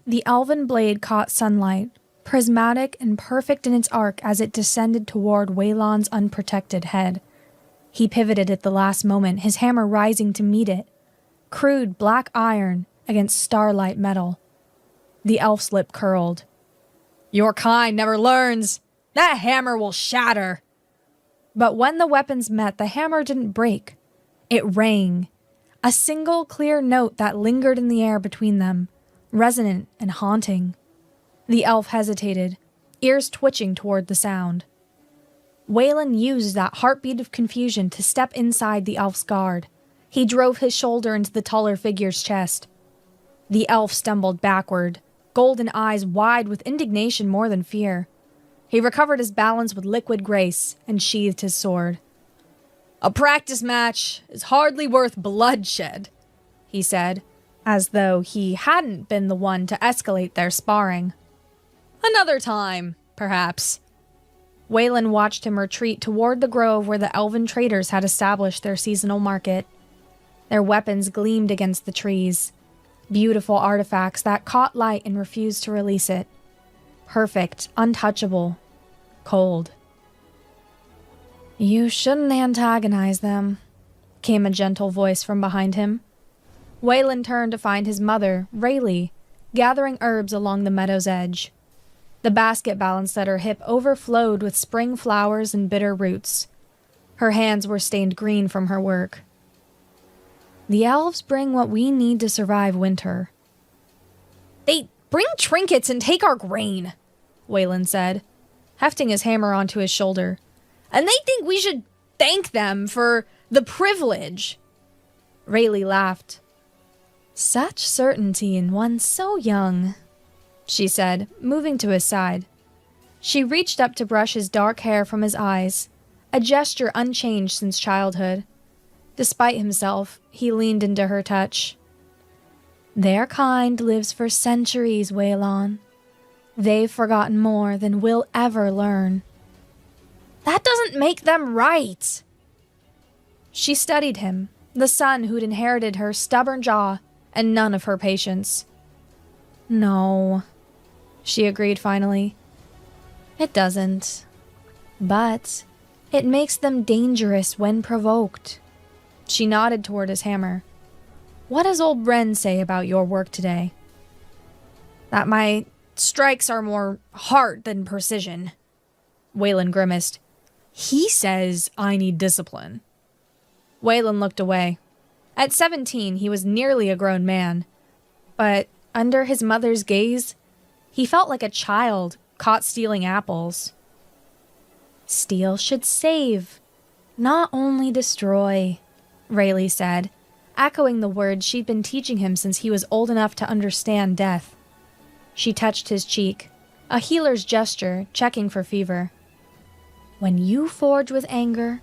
The elven blade caught sunlight, prismatic and perfect in its arc as it descended toward Waylon's unprotected head. He pivoted at the last moment, his hammer rising to meet it. Crude black iron against starlight metal. The elf's lip curled. "Your kind never learns! That hammer will shatter!" But when the weapons met, the hammer didn't break. It rang. A single clear note that lingered in the air between them, resonant and haunting. The elf hesitated, ears twitching toward the sound. Waylon used that heartbeat of confusion to step inside the elf's guard. He drove his shoulder into the taller figure's chest. The elf stumbled backward, golden eyes wide with indignation more than fear. He recovered his balance with liquid grace and sheathed his sword. "A practice match is hardly worth bloodshed," he said, as though he hadn't been the one to escalate their sparring. "Another time, perhaps." Waylon watched him retreat toward the grove where the elven traders had established their seasonal market. Their weapons gleamed against the trees, beautiful artifacts that caught light and refused to release it. Perfect, untouchable, cold. "You shouldn't antagonize them," came a gentle voice from behind him. Waylon turned to find his mother, Rayleigh, gathering herbs along the meadow's edge. The basket balanced at her hip overflowed with spring flowers and bitter roots. Her hands were stained green from her work. "The elves bring what we need to survive winter." "They bring trinkets and take our grain," Waylon said, hefting his hammer onto his shoulder. "And they think we should thank them for the privilege." Rayleigh laughed. "Such certainty in one so young," she said, moving to his side. She reached up to brush his dark hair from his eyes, a gesture unchanged since childhood. Despite himself, he leaned into her touch. "Their kind lives for centuries, Waylon. They've forgotten more than we'll ever learn." "That doesn't make them right." She studied him, the son who'd inherited her stubborn jaw and none of her patience. "No," she agreed finally. "It doesn't. But it makes them dangerous when provoked." She nodded toward his hammer. "What does old Bren say about your work today?" "That my strikes are more heart than precision." Waylon grimaced. "He says I need discipline." Waylon looked away. At 17, he was nearly a grown man. But under his mother's gaze, he felt like a child caught stealing apples. "Steal should save, not only destroy," Rayleigh said, echoing the words she'd been teaching him since he was old enough to understand death. She touched his cheek, a healer's gesture, checking for fever. "When you forge with anger,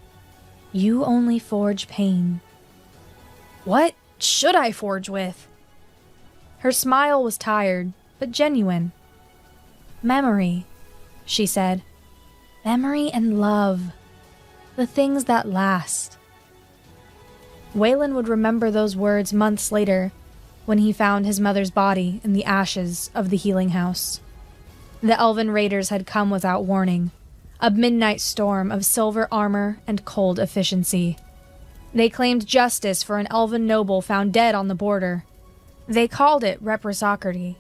you only forge pain." "What should I forge with?" Her smile was tired, but genuine. "Memory," she said. "Memory and love. The things that last." Waylon would remember those words months later, when he found his mother's body in the ashes of the healing house. The elven raiders had come without warning, a midnight storm of silver armor and cold efficiency. They claimed justice for an elven noble found dead on the border. They called it reciprocity,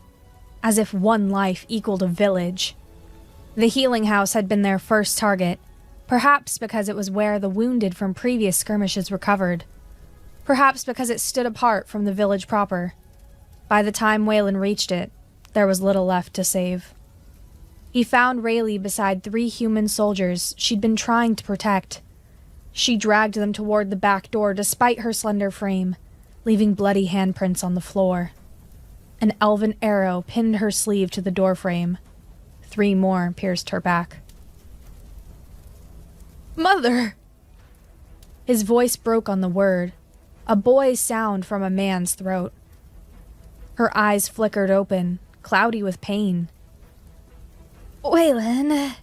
as if one life equaled a village. The healing house had been their first target, perhaps because it was where the wounded from previous skirmishes recovered. Perhaps because it stood apart from the village proper. By the time Waylon reached it, there was little left to save. He found Rayleigh beside 3 human soldiers she'd been trying to protect. She dragged them toward the back door despite her slender frame, leaving bloody handprints on the floor. An elven arrow pinned her sleeve to the doorframe. 3 more pierced her back. "Mother!" His voice broke on the word, a boy's sound from a man's throat. Her eyes flickered open, cloudy with pain. "Waylon."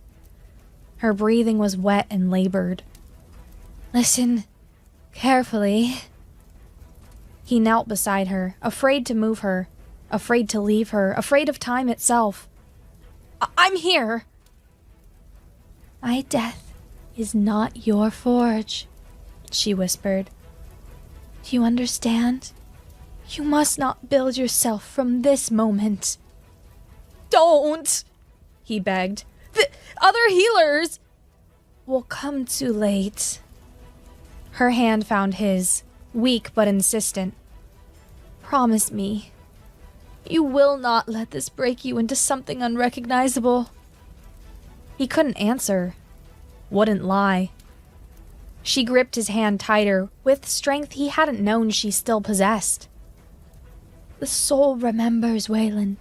Her breathing was wet and labored. "Listen carefully." He knelt beside her, afraid to move her, afraid to leave her, afraid of time itself. I'm here. My death is not your forge, she whispered. Do you understand? You must not build yourself from this moment. Don't, he begged. The other healers will come too late. Her hand found his, weak but insistent. Promise me, you will not let this break you into something unrecognizable. He couldn't answer, wouldn't lie. She gripped his hand tighter, with strength he hadn't known she still possessed. The soul remembers, Waylon.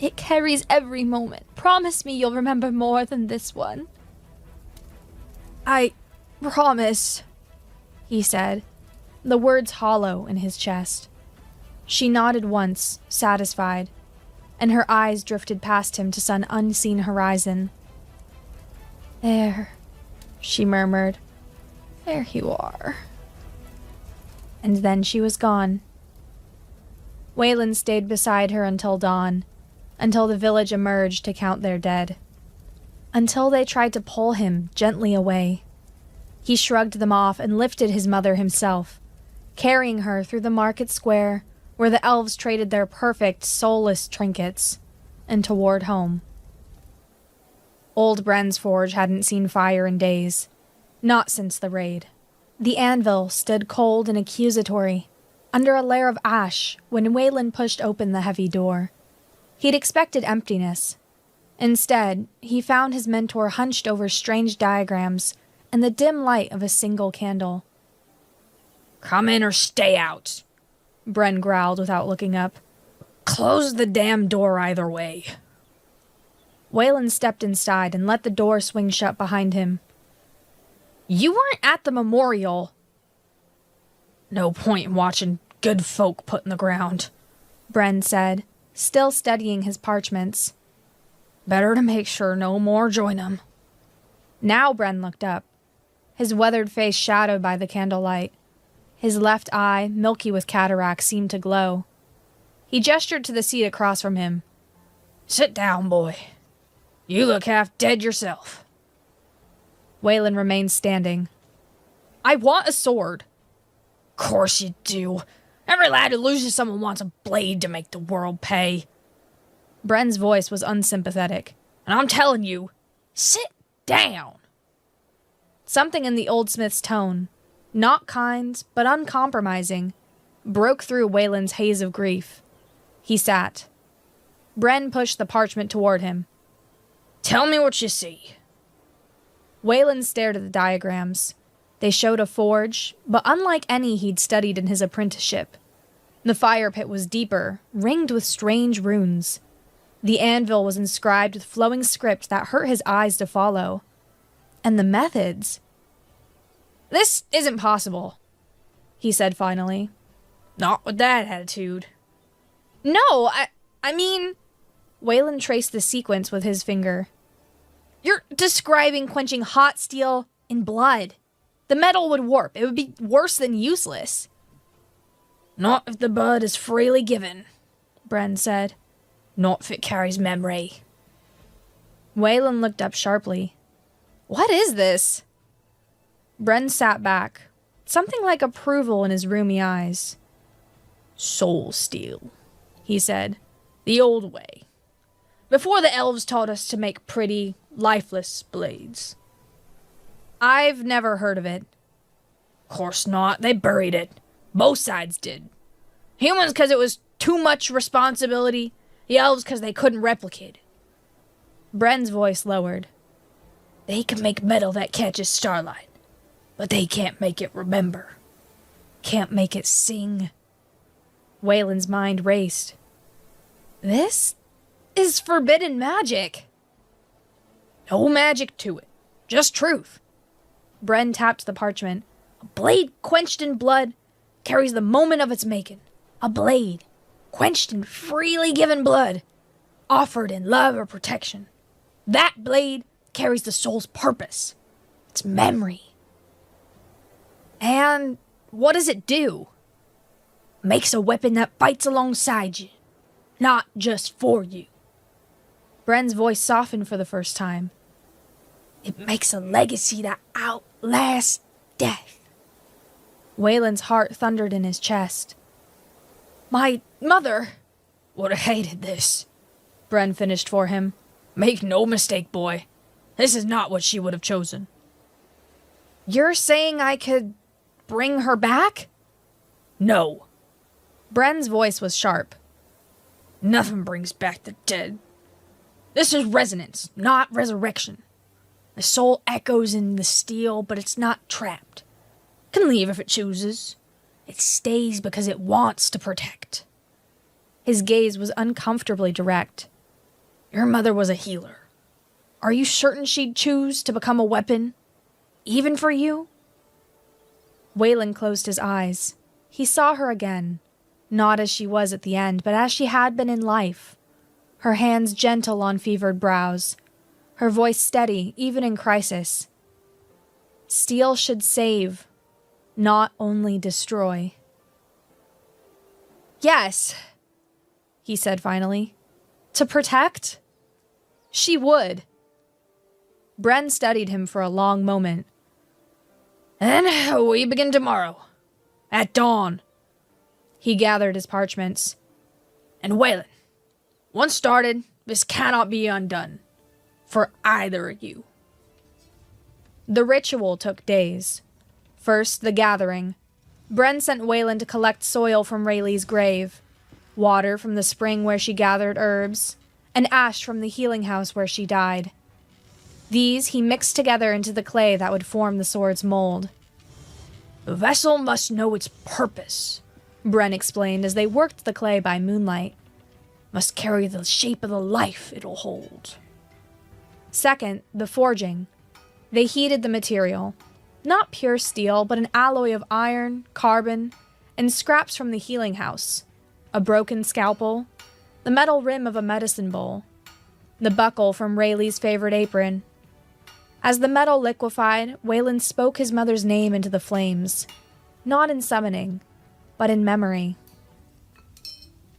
It carries every moment. Promise me you'll remember more than this one. I promise, he said, the words hollow in his chest. She nodded once, satisfied, and her eyes drifted past him to some unseen horizon. There, she murmured. There you are. And then she was gone. Waylon stayed beside her until dawn, until the village emerged to count their dead. Until they tried to pull him gently away. He shrugged them off and lifted his mother himself, carrying her through the market square where the elves traded their perfect, soulless trinkets, and toward home. Old Bren's forge hadn't seen fire in days, not since the raid. The anvil stood cold and accusatory, under a layer of ash when Waylon pushed open the heavy door. He'd expected emptiness. Instead, he found his mentor hunched over strange diagrams and the dim light of a single candle. Come in or stay out, Bren growled without looking up. Close the damn door either way. Waylon stepped inside and let the door swing shut behind him. You weren't at the memorial. No point in watching good folk put in the ground, Bren said, still studying his parchments. Better to make sure no more join 'em. Now Bren looked up, his weathered face shadowed by the candlelight. His left eye, milky with cataract, seemed to glow. He gestured to the seat across from him. Sit down, boy. You look half dead yourself. Waylon remained standing. I want a sword. Course you do. Every lad who loses someone wants a blade to make the world pay. Bren's voice was unsympathetic. And I'm telling you, sit down. Something in the old smith's tone, not kind, but uncompromising, broke through Waylon's haze of grief. He sat. Bren pushed the parchment toward him. Tell me what you see. Waylon stared at the diagrams. They showed a forge, but unlike any he'd studied in his apprenticeship. The fire pit was deeper, ringed with strange runes. The anvil was inscribed with flowing script that hurt his eyes to follow. And the methods. This isn't possible, he said finally. Not with that attitude. No, I mean... Waylon traced the sequence with his finger. You're describing quenching hot steel in blood. The metal would warp. It would be worse than useless. Not if the blood is freely given, Bren said. Not if it carries memory. Waylon looked up sharply. What is this? Bren sat back, something like approval in his roomy eyes. Soul steel, he said. The old way. Before the elves taught us to make pretty, lifeless blades. I've never heard of it. Course not. They buried it. Both sides did. Humans because it was too much responsibility. The elves because they couldn't replicate it. Bren's voice lowered. They can make metal that catches starlight, but they can't make it remember. Can't make it sing. Waylon's mind raced. This is forbidden magic. No magic to it. Just truth. Bren tapped the parchment. A blade quenched in blood carries the moment of its making. A blade quenched in freely given blood, offered in love or protection. That blade carries the soul's purpose, its memory. And what does it do? Makes a weapon that fights alongside you. not just for you. Bren's voice softened for the first time. It makes a legacy that outlasts death. Wayland's heart thundered in his chest. My mother would have hated this, Bren finished for him. Make no mistake, boy. This is not what she would have chosen. You're saying I could bring her back? No. Bren's voice was sharp. Nothing brings back the dead. This is resonance, not resurrection. The soul echoes in the steel, but it's not trapped. It can leave if it chooses. It stays because it wants to protect. His gaze was uncomfortably direct. Your mother was a healer. Are you certain she'd choose to become a weapon? Even for you? Wayland closed his eyes. He saw her again. Not as she was at the end, but as she had been in life. Her hands gentle on fevered brows. Her voice steady, even in crisis. Steel should save, not only destroy. Yes, he said finally. To protect? She would. Bren studied him for a long moment. Then we begin tomorrow. At dawn. He gathered his parchments. And Wayland, once started, this cannot be undone. For either of you. The ritual took days. First, the gathering. Bren sent Wayland to collect soil from Rayleigh's grave, water from the spring where she gathered herbs, and ash from the healing house where she died. These he mixed together into the clay that would form the sword's mold. The vessel must know its purpose, Bren explained as they worked the clay by moonlight. Must carry the shape of the life it'll hold. Second, the forging. They heated the material. Not pure steel, but an alloy of iron, carbon, and scraps from the healing house. A broken scalpel, the metal rim of a medicine bowl, the buckle from Rayleigh's favorite apron. As the metal liquefied, Wayland spoke his mother's name into the flames, not in summoning, but in memory.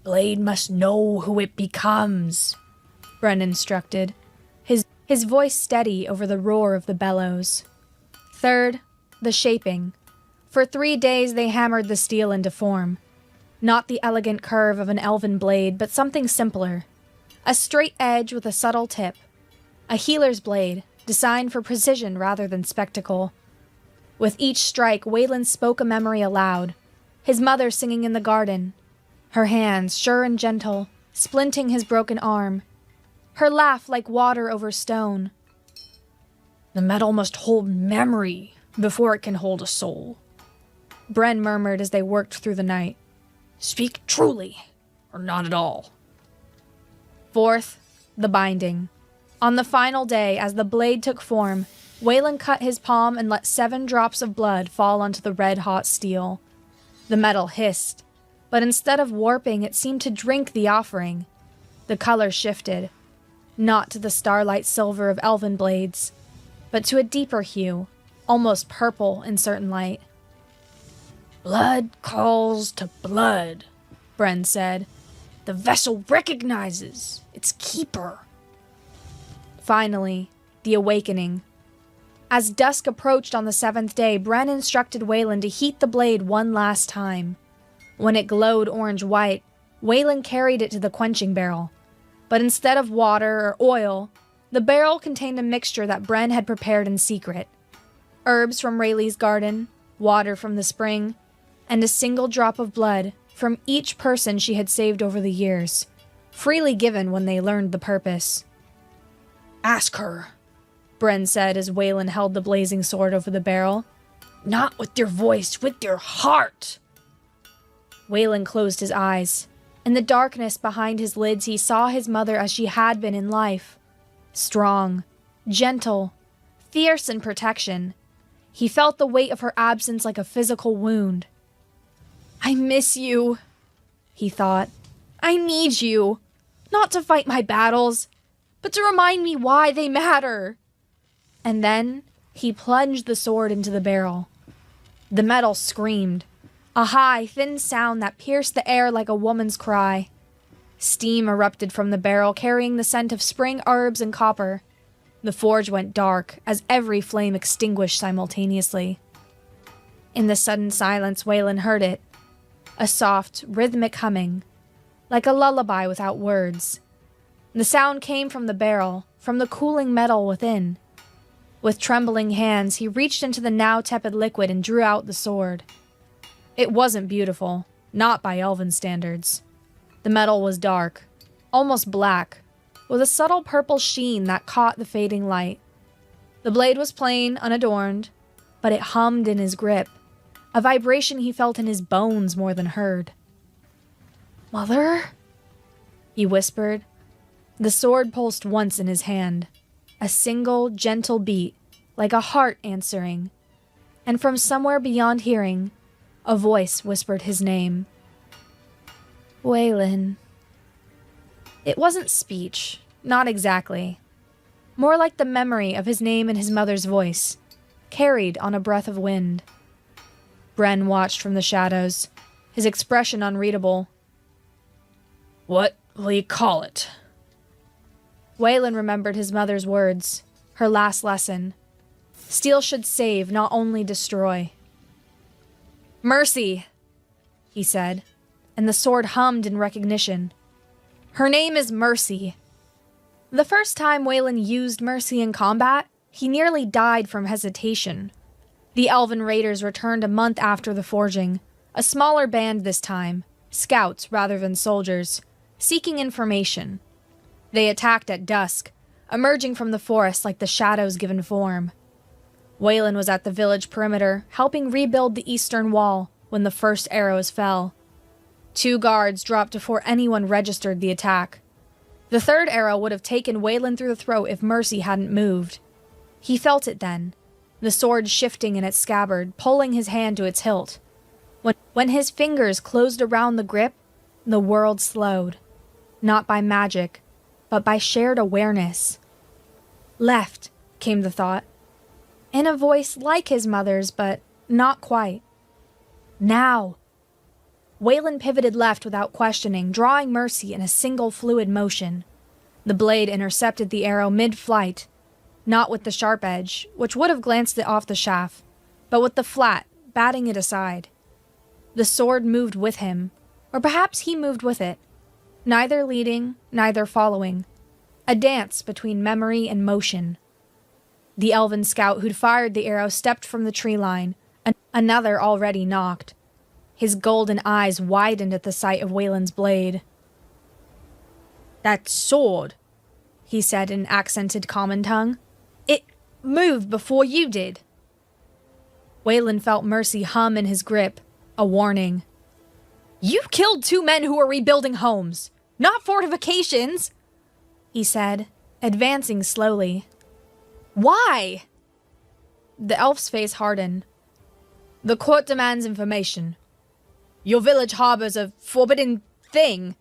Blade must know who it becomes, Bren instructed, his voice steady over the roar of the bellows. Third, the shaping. For 3 days they hammered the steel into form. Not the elegant curve of an elven blade, but something simpler. A straight edge with a subtle tip. A healer's blade, designed for precision rather than spectacle. With each strike, Wayland spoke a memory aloud. His mother singing in the garden. Her hands, sure and gentle, splinting his broken arm. Her laugh like water over stone. The metal must hold memory before it can hold a soul, Bren murmured as they worked through the night. Speak truly, or not at all. Fourth, the binding. On the final day, as the blade took form, Wayland cut his palm and let 7 drops of blood fall onto the red-hot steel. The metal hissed, but instead of warping, it seemed to drink the offering. The color shifted, not to the starlight silver of elven blades, but to a deeper hue, almost purple in certain light. Blood calls to blood, Bren said. The vessel recognizes its keeper. Finally, the awakening. As dusk approached on the 7th day, Bren instructed Wayland to heat the blade one last time. When it glowed orange-white, Wayland carried it to the quenching barrel. But instead of water or oil, the barrel contained a mixture that Bren had prepared in secret. Herbs from Rayleigh's garden, water from the spring, and a single drop of blood from each person she had saved over the years, freely given when they learned the purpose. Ask her, Bren said as Wayland held the blazing sword over the barrel. Not with your voice, with your heart. Wayland closed his eyes. In the darkness behind his lids, he saw his mother as she had been in life. Strong, gentle, fierce in protection. He felt the weight of her absence like a physical wound. I miss you, he thought. I need you, not to fight my battles, but to remind me why they matter. And then he plunged the sword into the barrel. The metal screamed, a high, thin sound that pierced the air like a woman's cry. Steam erupted from the barrel, carrying the scent of spring herbs and copper. The forge went dark as every flame extinguished simultaneously. In the sudden silence, Waylon heard it. A soft, rhythmic humming, like a lullaby without words. The sound came from the barrel, from the cooling metal within. With trembling hands, he reached into the now tepid liquid and drew out the sword. It wasn't beautiful, not by elven standards. The metal was dark, almost black, with a subtle purple sheen that caught the fading light. The blade was plain, unadorned, but it hummed in his grip, a vibration he felt in his bones more than heard. "Mother?" he whispered. The sword pulsed once in his hand, a single, gentle beat, like a heart answering, and from somewhere beyond hearing, a voice whispered his name. Waylon. It wasn't speech, not exactly. More like the memory of his name in his mother's voice, carried on a breath of wind. Bren watched from the shadows, his expression unreadable. "What will you call it?" Waylon remembered his mother's words, her last lesson. Steel should save, not only destroy. "Mercy," he said, and the sword hummed in recognition. "Her name is Mercy." The first time Waylon used Mercy in combat, he nearly died from hesitation. The Elven Raiders returned a month after the forging, a smaller band this time, scouts rather than soldiers, seeking information. They attacked at dusk, emerging from the forest like the shadows given form. Waylon was at the village perimeter, helping rebuild the eastern wall when the first arrows fell. 2 guards dropped before anyone registered the attack. The third arrow would have taken Waylon through the throat if Mercy hadn't moved. He felt it then, the sword shifting in its scabbard, pulling his hand to its hilt. When his fingers closed around the grip, the world slowed. Not by magic, but by shared awareness. "Left," came the thought, in a voice like his mother's, but not quite. "Now." Waylon pivoted left without questioning, drawing Mercy in a single fluid motion. The blade intercepted the arrow mid-flight, not with the sharp edge, which would have glanced it off the shaft, but with the flat, batting it aside. The sword moved with him, or perhaps he moved with it, neither leading, neither following, a dance between memory and motion. The elven scout who'd fired the arrow stepped from the tree line, another already knocked. His golden eyes widened at the sight of Waylon's blade. "That sword," he said in accented common tongue. "It moved before you did." Waylon felt Mercy hum in his grip, a warning. "You killed 2 men who were rebuilding homes, not fortifications," he said, advancing slowly. "Why?" The elf's face hardened. "The court demands information. Your village harbors a forbidden thing."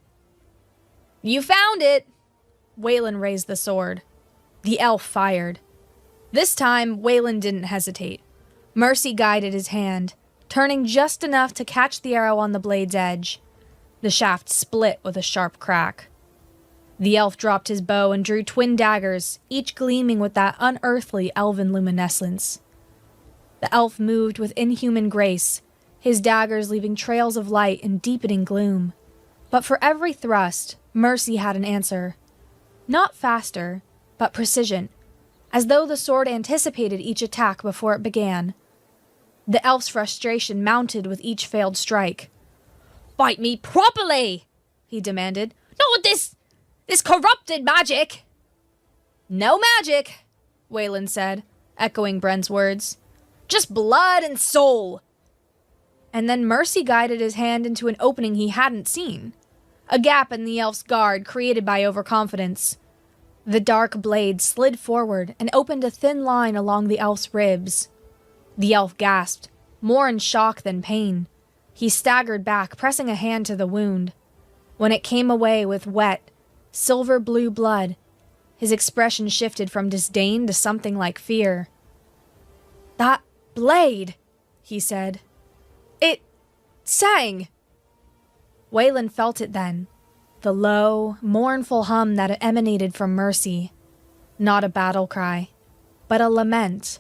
"You found it!" Waylon raised the sword. The elf fired. This time, Waylon didn't hesitate. Mercy guided his hand, turning just enough to catch the arrow on the blade's edge. The shaft split with a sharp crack. The elf dropped his bow and drew twin daggers, each gleaming with that unearthly elven luminescence. The elf moved with inhuman grace, his daggers leaving trails of light and deepening gloom. But for every thrust, Mercy had an answer. Not faster, but precision, as though the sword anticipated each attack before it began. The elf's frustration mounted with each failed strike. "Fight me properly!" he demanded. "Not with this corrupted magic!" "No magic," Waylon said, echoing Bren's words. "Just blood and soul." And then Mercy guided his hand into an opening he hadn't seen, a gap in the elf's guard created by overconfidence. The dark blade slid forward and opened a thin line along the elf's ribs. The elf gasped, more in shock than pain. He staggered back, pressing a hand to the wound. When it came away with wet, silver-blue blood, his expression shifted from disdain to something like fear. "That blade," he said. "It sang." Waylon felt it then. the low, mournful hum that emanated from Mercy. Not a battle cry, but a lament.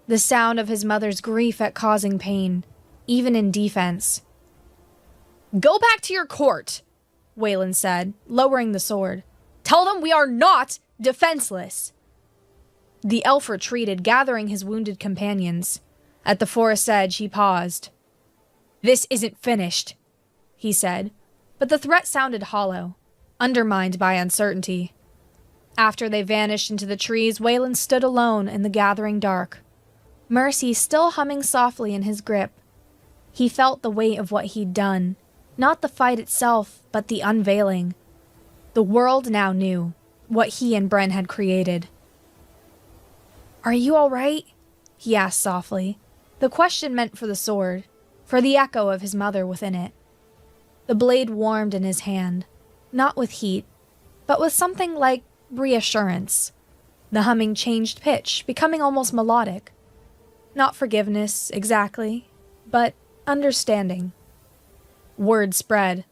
The sound of his mother's grief at causing pain, even in defense. "Go back to your court," Waylon said, lowering the sword. "Tell them we are not defenseless." The elf retreated, gathering his wounded companions. At the forest's edge, he paused. "This isn't finished," he said, but the threat sounded hollow, undermined by uncertainty. After they vanished into the trees, Waylon stood alone in the gathering dark, Mercy still humming softly in his grip. He felt the weight of what he'd done, not the fight itself, but the unveiling. The world now knew what he and Bren had created. "Are you all right?" he asked softly. The question meant for the sword, for the echo of his mother within it. The blade warmed in his hand, not with heat, but with something like reassurance. The humming changed pitch, becoming almost melodic. Not forgiveness, exactly, but understanding. Word spread.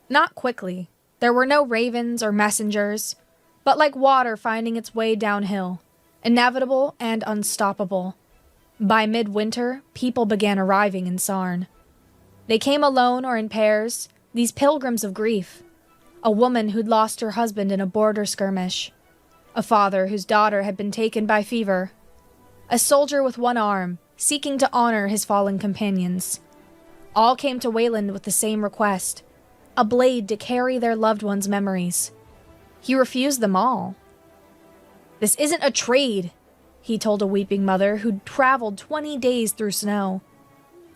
Not quickly. There were no ravens or messengers, but like water finding its way downhill, inevitable and unstoppable. By midwinter, people began arriving in Sarn. They came alone or in pairs, these pilgrims of grief. A woman who'd lost her husband in a border skirmish. A father whose daughter had been taken by fever. A soldier with one arm, seeking to honor his fallen companions. All came to Waylon with the same request, a blade to carry their loved ones' memories. He refused them all. "This isn't a trade," he told a weeping mother who'd traveled 20 days through snow.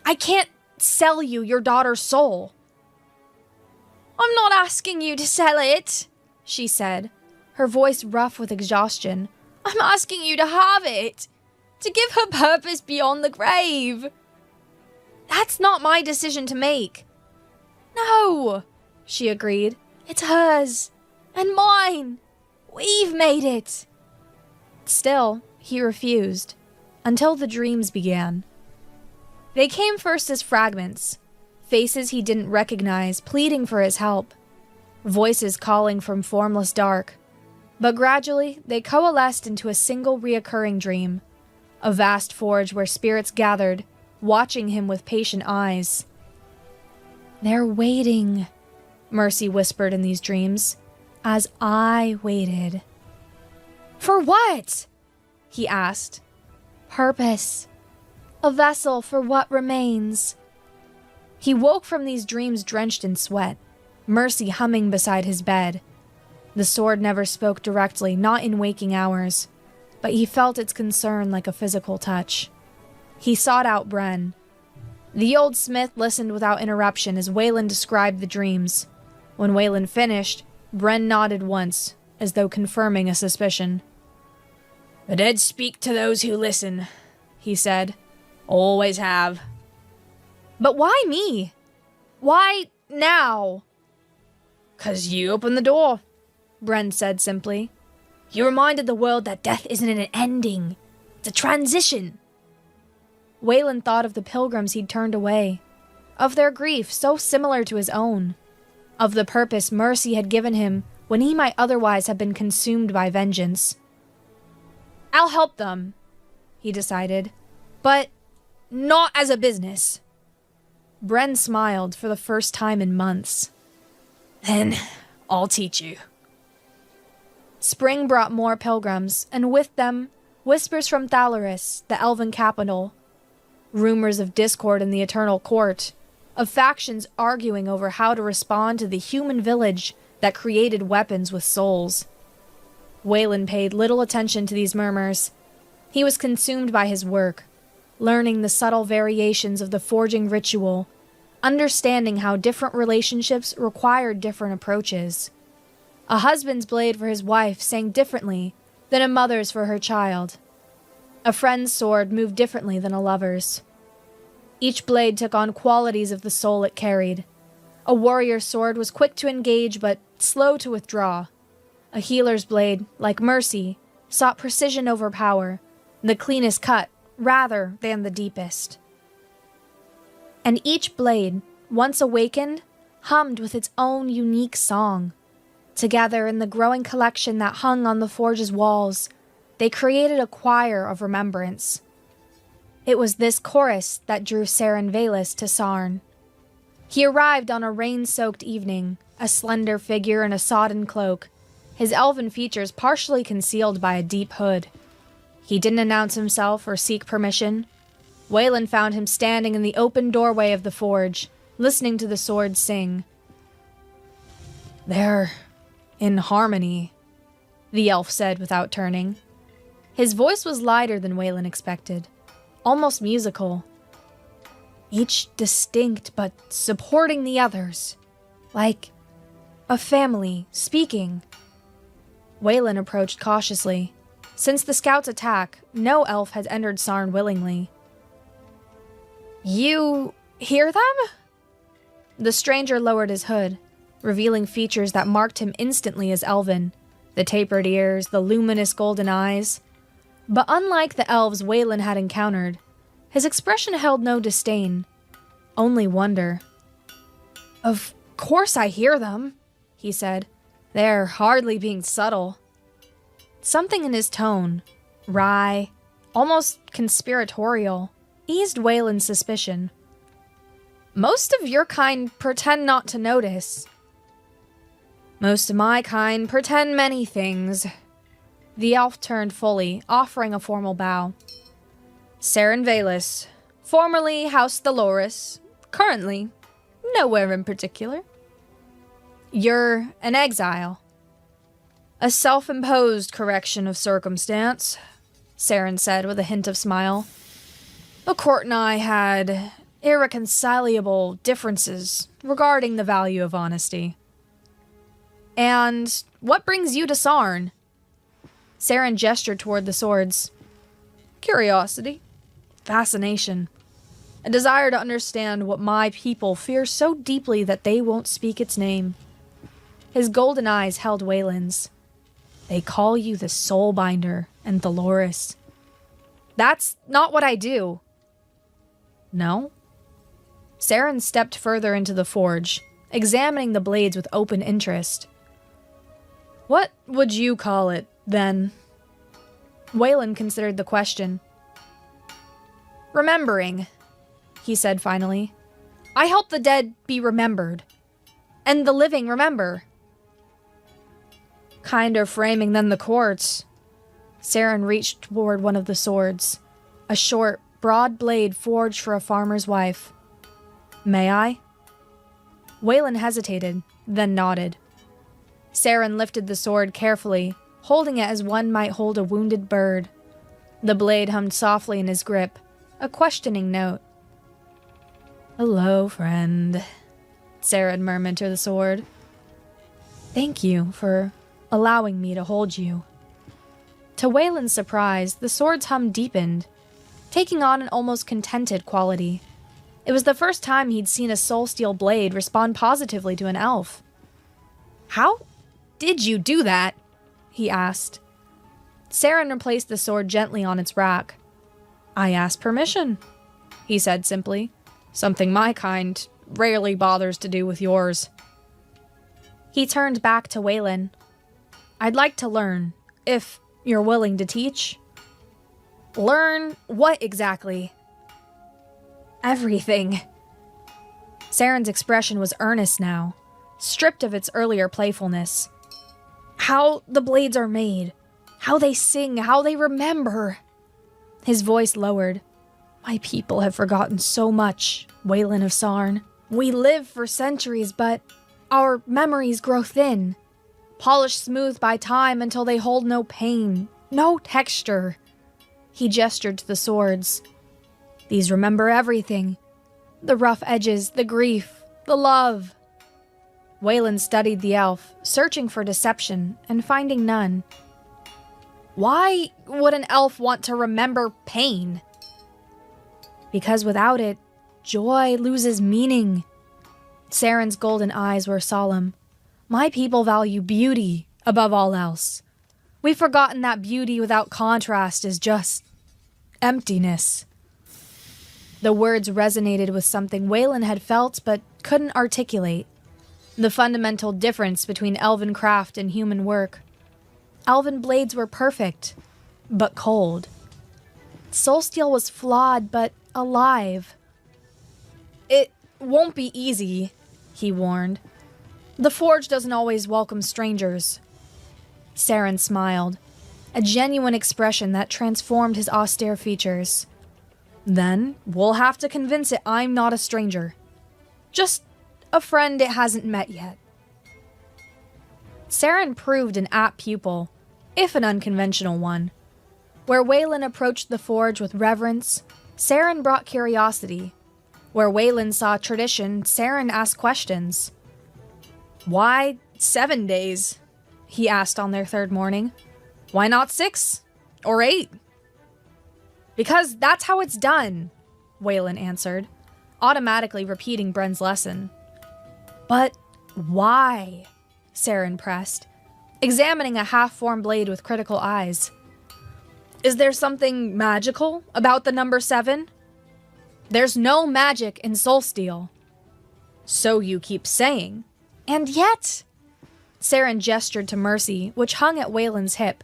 "I can't sell you your daughter's soul." "I'm not asking you to sell it," she said, her voice rough with exhaustion. "I'm asking you to have it, to give her purpose beyond the grave." "That's not my decision to make." "No," she agreed. "It's hers. And mine. We've made it." Still, he refused, until the dreams began. They came first as fragments, faces he didn't recognize, pleading for his help, voices calling from formless dark. But gradually, they coalesced into a single reoccurring dream, a vast forge where spirits gathered, watching him with patient eyes. "They're waiting," Mercy whispered in these dreams, as I waited. "For what?" he asked. "Purpose. A vessel for what remains." He woke from these dreams drenched in sweat, Mercy humming beside his bed. The sword never spoke directly, not in waking hours, but he felt its concern like a physical touch. He sought out Bren. The old smith listened without interruption as Waylon described the dreams. When Waylon finished, Bren nodded once, as though confirming a suspicion. "The dead speak to those who listen," he said. "Always have." "But why me? Why now?" "'Cause you opened the door," Bren said simply. "You reminded the world that death isn't an ending. It's a transition." Waylon thought of the pilgrims he'd turned away, of their grief so similar to his own, of the purpose Mercy had given him when he might otherwise have been consumed by vengeance. "I'll help them," he decided, "but not as a business." Bren smiled for the first time in months. "Then I'll teach you." Spring brought more pilgrims, and with them, whispers from Thalaris, the elven capital. Rumors of discord in the Eternal Court, of factions arguing over how to respond to the human village that created weapons with souls. Waylon paid little attention to these murmurs. He was consumed by his work, learning the subtle variations of the forging ritual, understanding how different relationships required different approaches. A husband's blade for his wife sang differently than a mother's for her child. A friend's sword moved differently than a lover's. Each blade took on qualities of the soul it carried. A warrior's sword was quick to engage but slow to withdraw. A healer's blade, like Mercy, sought precision over power, the cleanest cut rather than the deepest. And each blade, once awakened, hummed with its own unique song, Together in the growing collection that hung on the forge's walls, they created a choir of remembrance. It was this chorus that drew Saren Valus to Sarn. He arrived on a rain-soaked evening, a slender figure in a sodden cloak, his elven features partially concealed by a deep hood. He didn't announce himself or seek permission. Waylon found him standing in the open doorway of the forge, listening to the swords sing. "They're in harmony," the elf said without turning. His voice was lighter than Waylon expected, almost musical. Each distinct but supporting the others, like a family speaking. Waylon approached cautiously. Since the scout's attack, no elf had entered Sarn willingly. "You hear them?" The stranger lowered his hood, revealing features that marked him instantly as elven, the tapered ears, the luminous golden eyes. But unlike the elves Waylon had encountered, his expression held no disdain, only wonder. "Of course I hear them," he said. "They're hardly being subtle." Something in his tone, wry, almost conspiratorial, eased Waylon's suspicion. "Most of your kind pretend not to notice." "Most of my kind pretend many things." The elf turned fully, offering a formal bow. "Saren Valus, formerly House Dolores, currently nowhere in particular." "You're an exile." "A self-imposed correction of circumstance," Saren said with a hint of smile. "The court and I had irreconcilable differences regarding the value of honesty." "And what brings you to Sarn?" Saren gestured toward the swords. "Curiosity. Fascination. A desire to understand what my people fear so deeply that they won't speak its name." His golden eyes held Waylon's. "They call you the Soulbinder and Dolores." "That's not what I do." "No?" Saren stepped further into the forge, examining the blades with open interest. "What would you call it, then?" Waylon considered the question. "Remembering," he said finally. "I help the dead be remembered, and the living remember." "Kinder framing than the courts." Saren reached toward one of the swords, a short, broad blade forged for a farmer's wife. "May I?" Waylon hesitated, then nodded. Saren lifted the sword carefully, holding it as one might hold a wounded bird. The blade hummed softly in his grip, a questioning note. "Hello, friend," Saren murmured to the sword. "Thank you for allowing me to hold you." To Waylon's surprise, the sword's hum deepened, taking on an almost contented quality. It was the first time he'd seen a soul steel blade respond positively to an elf. "How did you do that?" he asked. Saren replaced the sword gently on its rack. "I asked permission," he said simply. "Something my kind rarely bothers to do with yours." He turned back to Waylon. "I'd like to learn, if you're willing to teach." "Learn what exactly?" "Everything." Saren's expression was earnest now, stripped of its earlier playfulness. "How the blades are made, how they sing, how they remember." His voice lowered. "My people have forgotten so much, Waylon of Sarn. We live for centuries, but our memories grow thin, polished smooth by time until they hold no pain, no texture." He gestured to the swords. "These remember everything. The rough edges, the grief, the love." Waylon studied the elf, searching for deception and finding none. "Why would an elf want to remember pain?" "Because without it, joy loses meaning." Saren's golden eyes were solemn. "My people value beauty above all else. We've forgotten that beauty without contrast is just emptiness." The words resonated with something Waylon had felt but couldn't articulate. The fundamental difference between elven craft and human work. Elven blades were perfect, but cold. Soulsteel was flawed, but alive. It won't be easy, he warned. The Forge doesn't always welcome strangers. Saren smiled, a genuine expression that transformed his austere features. Then we'll have to convince it I'm not a stranger. Just a friend it hasn't met yet. Saren proved an apt pupil, if an unconventional one. Where Waylon approached the Forge with reverence, Saren brought curiosity. Where Waylon saw tradition, Saren asked questions. Why 7 days? He asked on their third morning. Why not 6? Or 8? Because that's how it's done, Waylon answered, automatically repeating Bren's lesson. But why? Saren pressed, examining a half-formed blade with critical eyes. Is there something magical about the number 7? There's no magic in Soulsteel. So you keep saying. And yet... Saren gestured to Mercy, which hung at Waylon's hip,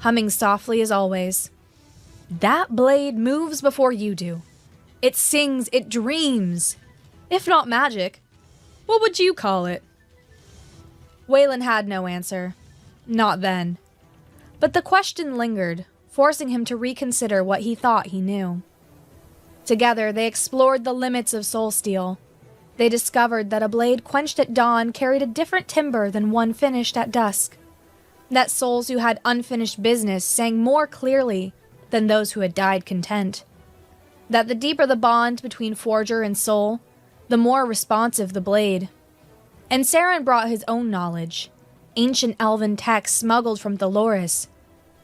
humming softly as always. That blade moves before you do. It sings, it dreams. If not magic, what would you call it? Waylon had no answer. Not then. But the question lingered, forcing him to reconsider what he thought he knew. Together, they explored the limits of Soulsteel. They discovered that a blade quenched at dawn carried a different timbre than one finished at dusk. That souls who had unfinished business sang more clearly than those who had died content. That the deeper the bond between forger and soul, the more responsive the blade. And Saren brought his own knowledge, ancient elven texts smuggled from Dolores,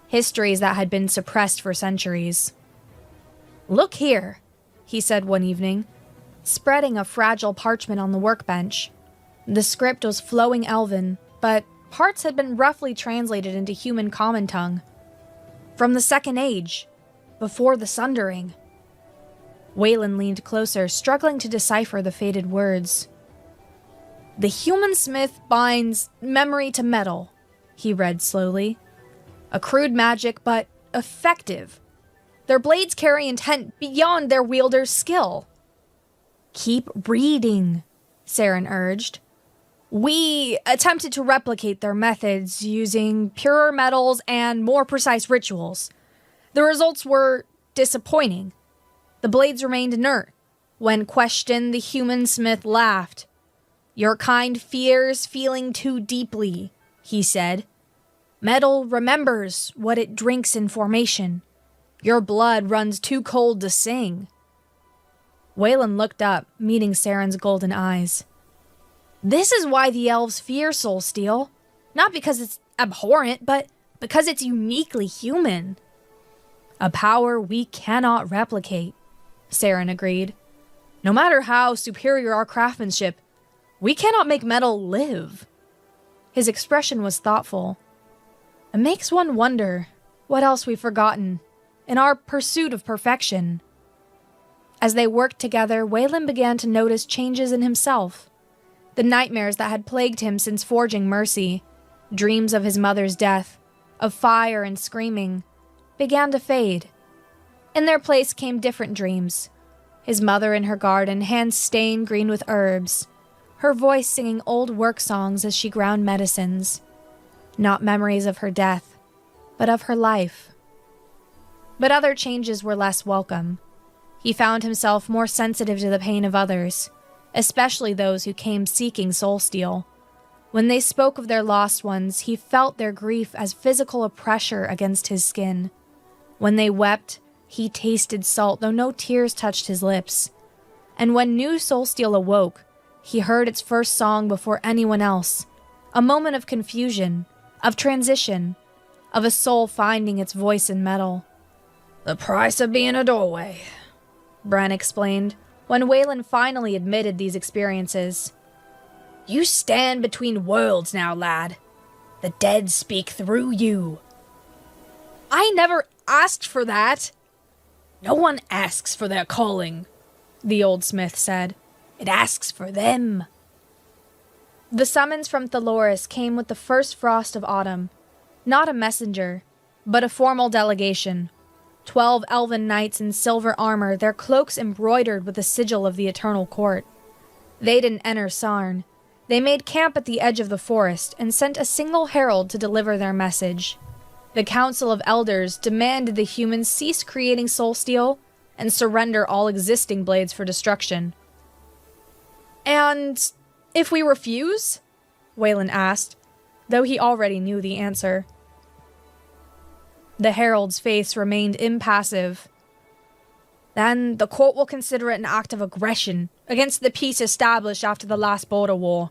histories that had been suppressed for centuries. Look here, he said one evening, spreading a fragile parchment on the workbench. The script was flowing Elven, but parts had been roughly translated into human common tongue. From the Second Age, before the Sundering. Waylon leaned closer, struggling to decipher the faded words. The human smith binds memory to metal, he read slowly. A crude magic, but effective. Their blades carry intent beyond their wielder's skill. Keep reading, Saren urged. We attempted to replicate their methods using purer metals and more precise rituals. The results were disappointing. The blades remained inert. When questioned, the human smith laughed. Your kind fears feeling too deeply, he said. Metal remembers what it drinks in formation. Your blood runs too cold to sing. Waylon looked up, meeting Saren's golden eyes. This is why the elves fear Soulsteel. Not because it's abhorrent, but because it's uniquely human. A power we cannot replicate, Saren agreed. No matter how superior our craftsmanship, we cannot make metal live. His expression was thoughtful. It makes one wonder what else we've forgotten in our pursuit of perfection. As they worked together, Waylon began to notice changes in himself. The nightmares that had plagued him since forging Mercy, dreams of his mother's death, of fire and screaming, began to fade. In their place came different dreams. His mother in her garden, hands stained green with herbs, her voice singing old work songs as she ground medicines. Not memories of her death, but of her life. But other changes were less welcome. He found himself more sensitive to the pain of others, especially those who came seeking Soulsteel. When they spoke of their lost ones, he felt their grief as physical pressure against his skin. When they wept, he tasted salt, though no tears touched his lips. And when new Soulsteel awoke, he heard its first song before anyone else, a moment of confusion, of transition, of a soul finding its voice in metal. The price of being a doorway, Bren explained, when Waylon finally admitted these experiences. You stand between worlds now, lad. The dead speak through you. I never asked for that. No one asks for their calling, the old smith said. It asks for them. The summons from Thaloris came with the first frost of autumn. Not a messenger, but a formal delegation. 12 elven knights in silver armor, their cloaks embroidered with the sigil of the Eternal Court. They didn't enter Sarn. They made camp at the edge of the forest and sent a single herald to deliver their message. The Council of Elders demanded the humans cease creating soulsteel and surrender all existing blades for destruction. "And if we refuse?" Waylon asked, though he already knew the answer. The herald's face remained impassive. "Then the court will consider it an act of aggression against the peace established after the last border war."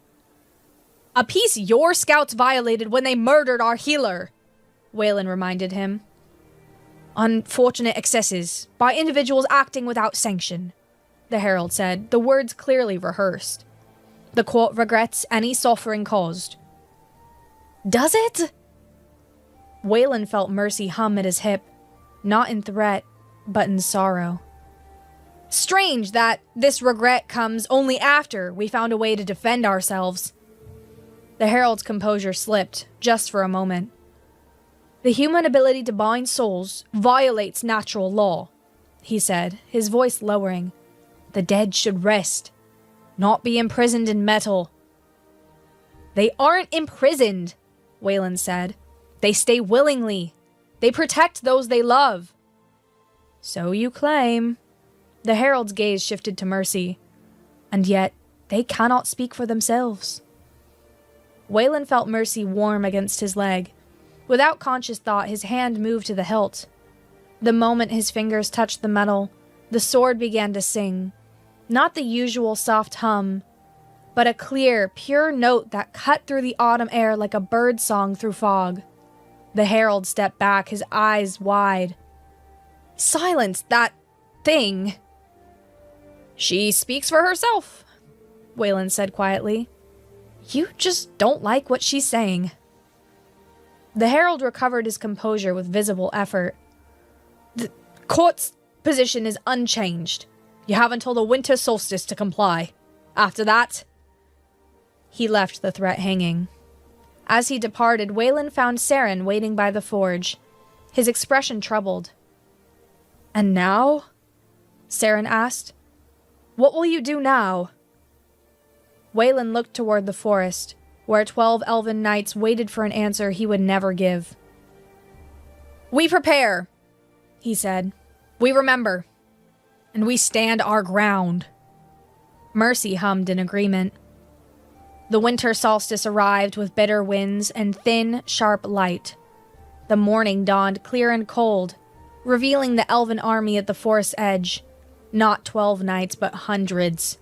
"A peace your scouts violated when they murdered our healer," Waylon reminded him. "Unfortunate excesses by individuals acting without sanction," the herald said, the words clearly rehearsed. "The court regrets any suffering caused." "Does it?" Waylon felt Mercy hum at his hip, not in threat, but in sorrow. "Strange that this regret comes only after we found a way to defend ourselves." The herald's composure slipped, just for a moment. "The human ability to bind souls violates natural law," he said, his voice lowering. "The dead should rest, not be imprisoned in metal." "They aren't imprisoned," Waylon said. "They stay willingly. They protect those they love." "So you claim." The herald's gaze shifted to Mercy. "And yet, they cannot speak for themselves." Waylon felt Mercy warm against his leg. Without conscious thought, his hand moved to the hilt. The moment his fingers touched the metal, the sword began to sing. Not the usual soft hum, but a clear, pure note that cut through the autumn air like a bird song through fog. The herald stepped back, his eyes wide. "Silence that thing!" "She speaks for herself," Waylon said quietly. "You just don't like what she's saying." The herald recovered his composure with visible effort. "The court's position is unchanged. You have until the winter solstice to comply. After that..." He left the threat hanging. As he departed, Waylon found Saren waiting by the forge, his expression troubled. "And now?" Saren asked. "What will you do now?" Waylon looked toward the forest, where 12 elven knights waited for an answer he would never give. "We prepare," he said. "We remember. And we stand our ground." Mercy hummed in agreement. The winter solstice arrived with bitter winds and thin, sharp light. The morning dawned clear and cold, revealing the elven army at the forest's edge. Not 12 knights, but hundreds.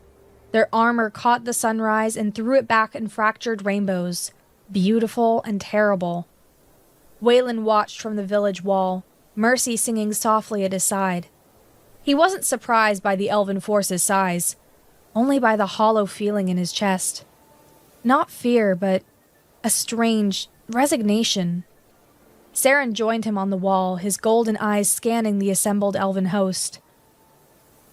Their armor caught the sunrise and threw it back in fractured rainbows, beautiful and terrible. Waylon watched from the village wall, Mercy singing softly at his side. He wasn't surprised by the elven force's size, only by the hollow feeling in his chest. Not fear, but a strange resignation. Saren joined him on the wall, his golden eyes scanning the assembled elven host.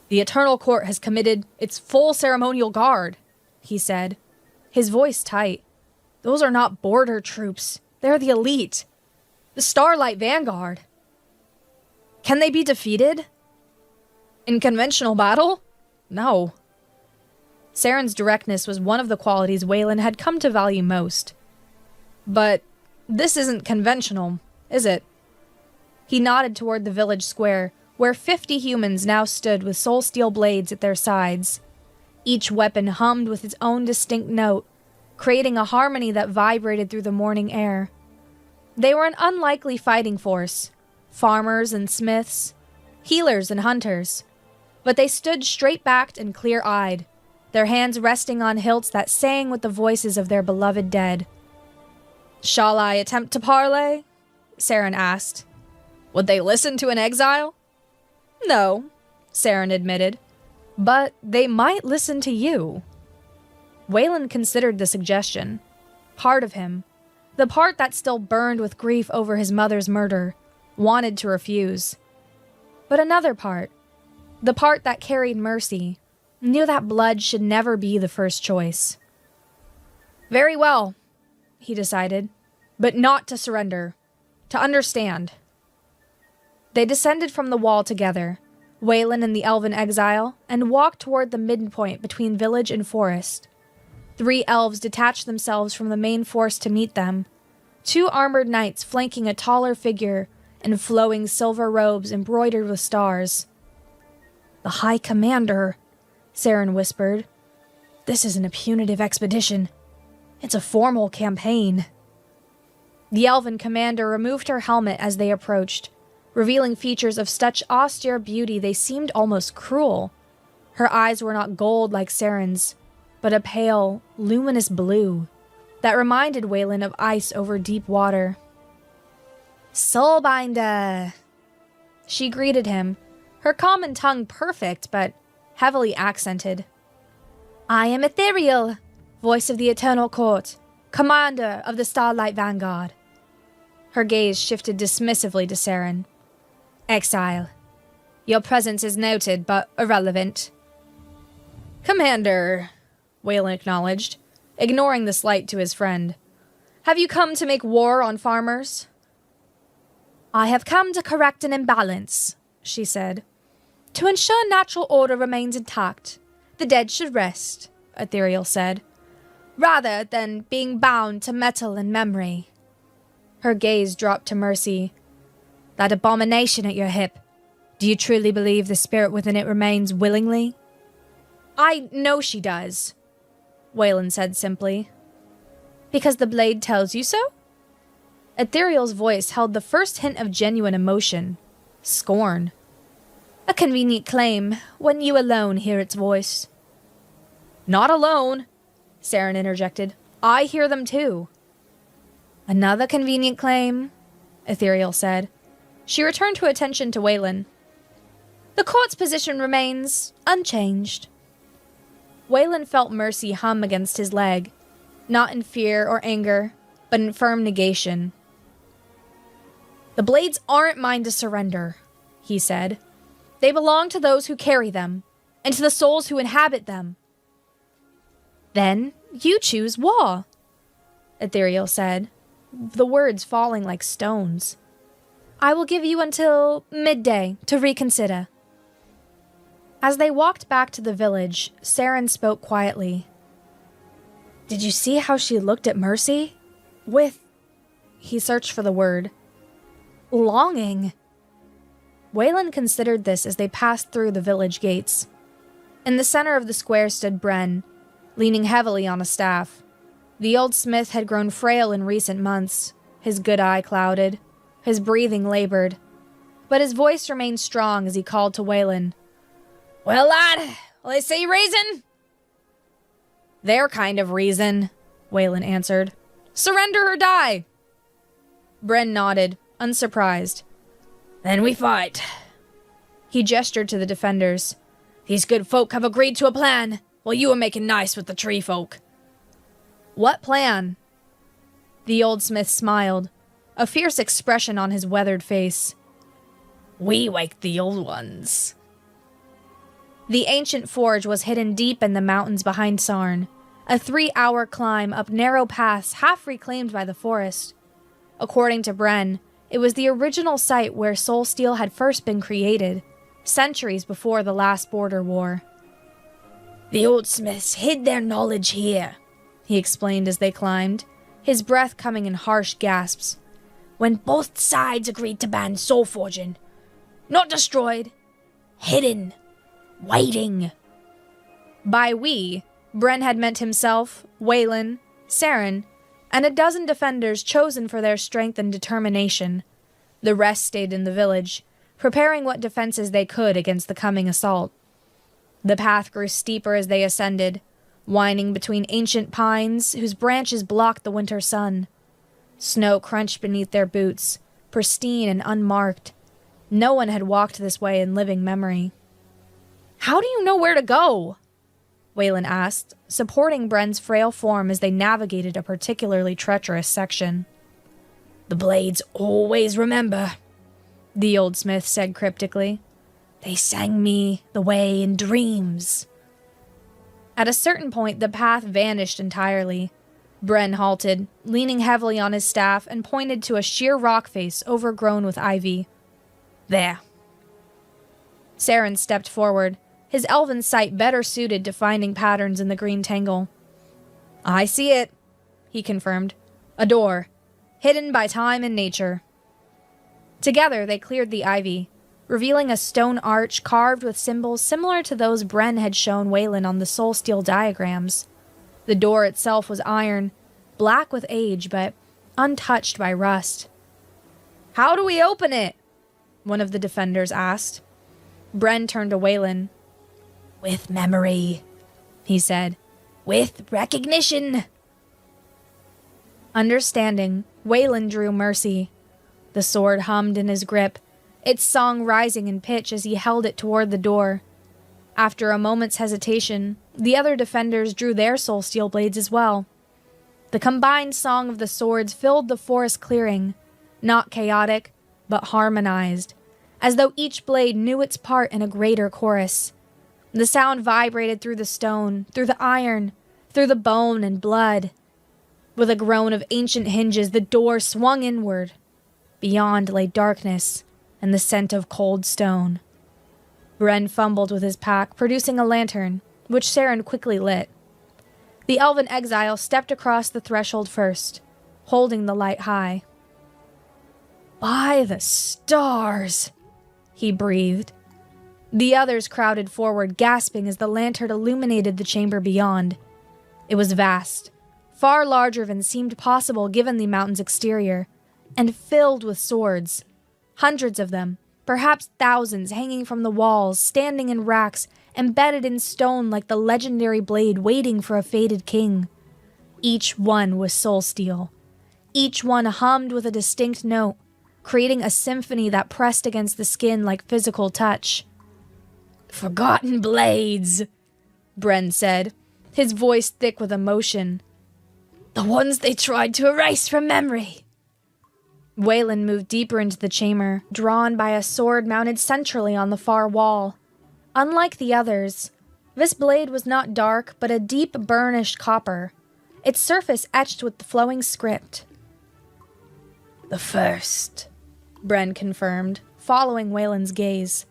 "The Eternal Court has committed its full ceremonial guard," he said, his voice tight. "Those are not border troops. They're the elite. The Starlight Vanguard." "Can they be defeated?" "In conventional battle? No." Saren's directness was one of the qualities Waylon had come to value most. "But this isn't conventional, is it?" He nodded toward the village square, where 50 humans now stood with soul steel blades at their sides. Each weapon hummed with its own distinct note, creating a harmony that vibrated through the morning air. They were an unlikely fighting force, farmers and smiths, healers and hunters, but they stood straight-backed and clear-eyed, their hands resting on hilts that sang with the voices of their beloved dead. "Shall I attempt to parley?" Saren asked. "Would they listen to an exile?" "No," Saren admitted, "but they might listen to you." Waylon considered the suggestion. Part of him, the part that still burned with grief over his mother's murder, wanted to refuse. But another part, the part that carried mercy, knew that blood should never be the first choice. Very well, he decided, but not to surrender, to understand. They descended from the wall together, Waylon and the elven exile, and walked toward the midpoint between village and forest. 3 elves detached themselves from the main force to meet them, 2 armored knights flanking a taller figure in flowing silver robes embroidered with stars. The High Commander, Saren whispered. This isn't a punitive expedition. It's a formal campaign. The elven commander removed her helmet as they approached, revealing features of such austere beauty they seemed almost cruel. Her eyes were not gold like Saren's, but a pale, luminous blue that reminded Waylon of ice over deep water. Soulbinder! She greeted him, her common tongue perfect but heavily accented. I am Ethereal, voice of the Eternal Court, commander of the Starlight Vanguard. Her gaze shifted dismissively to Saren. Exile. Your presence is noted, but irrelevant. Commander, Waylon acknowledged, ignoring the slight to his friend. Have you come to make war on farmers? I have come to correct an imbalance, she said. To ensure natural order remains intact, the dead should rest, Ethereal said, rather than being bound to metal and memory. Her gaze dropped to Mercy. That abomination at your hip, do you truly believe the spirit within it remains willingly? I know she does, Waylon said simply. Because the blade tells you so? Ethereal's voice held the first hint of genuine emotion, scorn. A convenient claim when you alone hear its voice. Not alone, Saren interjected. I hear them too. Another convenient claim, Ethereal said. She returned her attention to Waylon. The court's position remains unchanged. Waylon felt Mercy hum against his leg, not in fear or anger, but in firm negation. The blades aren't mine to surrender, he said. They belong to those who carry them, and to the souls who inhabit them. Then you choose war, Ethereal said, the words falling like stones. I will give you until midday to reconsider. As they walked back to the village, Saren spoke quietly. Did you see how she looked at Mercy? He searched for the word. Longing. Waylon considered this as they passed through the village gates. In the center of the square stood Bren, leaning heavily on a staff. The old smith had grown frail in recent months, his good eye clouded, his breathing labored, but his voice remained strong as he called to Waylon. Well, lad, will they say reason? Their kind of reason, Waylon answered. Surrender or die. Bren nodded, unsurprised. Then we fight. He gestured to the defenders. These good folk have agreed to a plan, while you are making nice with the tree folk. What plan? The old smith smiled, a fierce expression on his weathered face. We wake the old ones. The ancient forge was hidden deep in the mountains behind Sarn, a 3-hour climb up narrow paths half reclaimed by the forest. According to Bren, it was the original site where soul steel had first been created, centuries before the last border war. The old smiths hid their knowledge here, he explained as they climbed, his breath coming in harsh gasps. When both sides agreed to ban soul forging. Not destroyed, hidden, waiting. By we, Bren had meant himself, Waylon, Saren, and a dozen defenders chosen for their strength and determination. The rest stayed in the village, preparing what defenses they could against the coming assault. The path grew steeper as they ascended, winding between ancient pines whose branches blocked the winter sun. Snow crunched beneath their boots, pristine and unmarked. No one had walked this way in living memory. How do you know where to go? Waylon asked, supporting Bren's frail form as they navigated a particularly treacherous section. The blades always remember, the old smith said cryptically. They sang me the way in dreams. At a certain point, the path vanished entirely. Bren halted, leaning heavily on his staff, and pointed to a sheer rock face overgrown with ivy. There. Saren stepped forward, his elven sight better suited to finding patterns in the green tangle. I see it, he confirmed. A door, hidden by time and nature. Together they cleared the ivy, revealing a stone arch carved with symbols similar to those Bren had shown Waylon on the soul steel diagrams. The door itself was iron, black with age, but untouched by rust. How do we open it? One of the defenders asked. Bren turned to Waylon. With memory, he said. With recognition. Understanding, Waylon drew mercy. The sword hummed in his grip, its song rising in pitch as he held it toward the door. After a moment's hesitation, the other defenders drew their soul steel blades as well. The combined song of the swords filled the forest clearing, not chaotic, but harmonized, as though each blade knew its part in a greater chorus. The sound vibrated through the stone, through the iron, through the bone and blood. With a groan of ancient hinges, the door swung inward. Beyond lay darkness and the scent of cold stone. Bren fumbled with his pack, producing a lantern, which Saren quickly lit. The elven exile stepped across the threshold first, holding the light high. By the stars, he breathed. The others crowded forward, gasping as the lantern illuminated the chamber beyond. It was vast, far larger than seemed possible given the mountain's exterior, and filled with swords. Hundreds of them, perhaps thousands, hanging from the walls, standing in racks, embedded in stone like the legendary blade waiting for a fated king. Each one was soul steel. Each one hummed with a distinct note, creating a symphony that pressed against the skin like physical touch. Forgotten blades, Bren said, his voice thick with emotion. The ones they tried to erase from memory. Waylon moved deeper into the chamber, drawn by a sword mounted centrally on the far wall. Unlike the others, this blade was not dark, but a deep burnished copper, its surface etched with the flowing script. The first, Bren confirmed, following Waylon's gaze.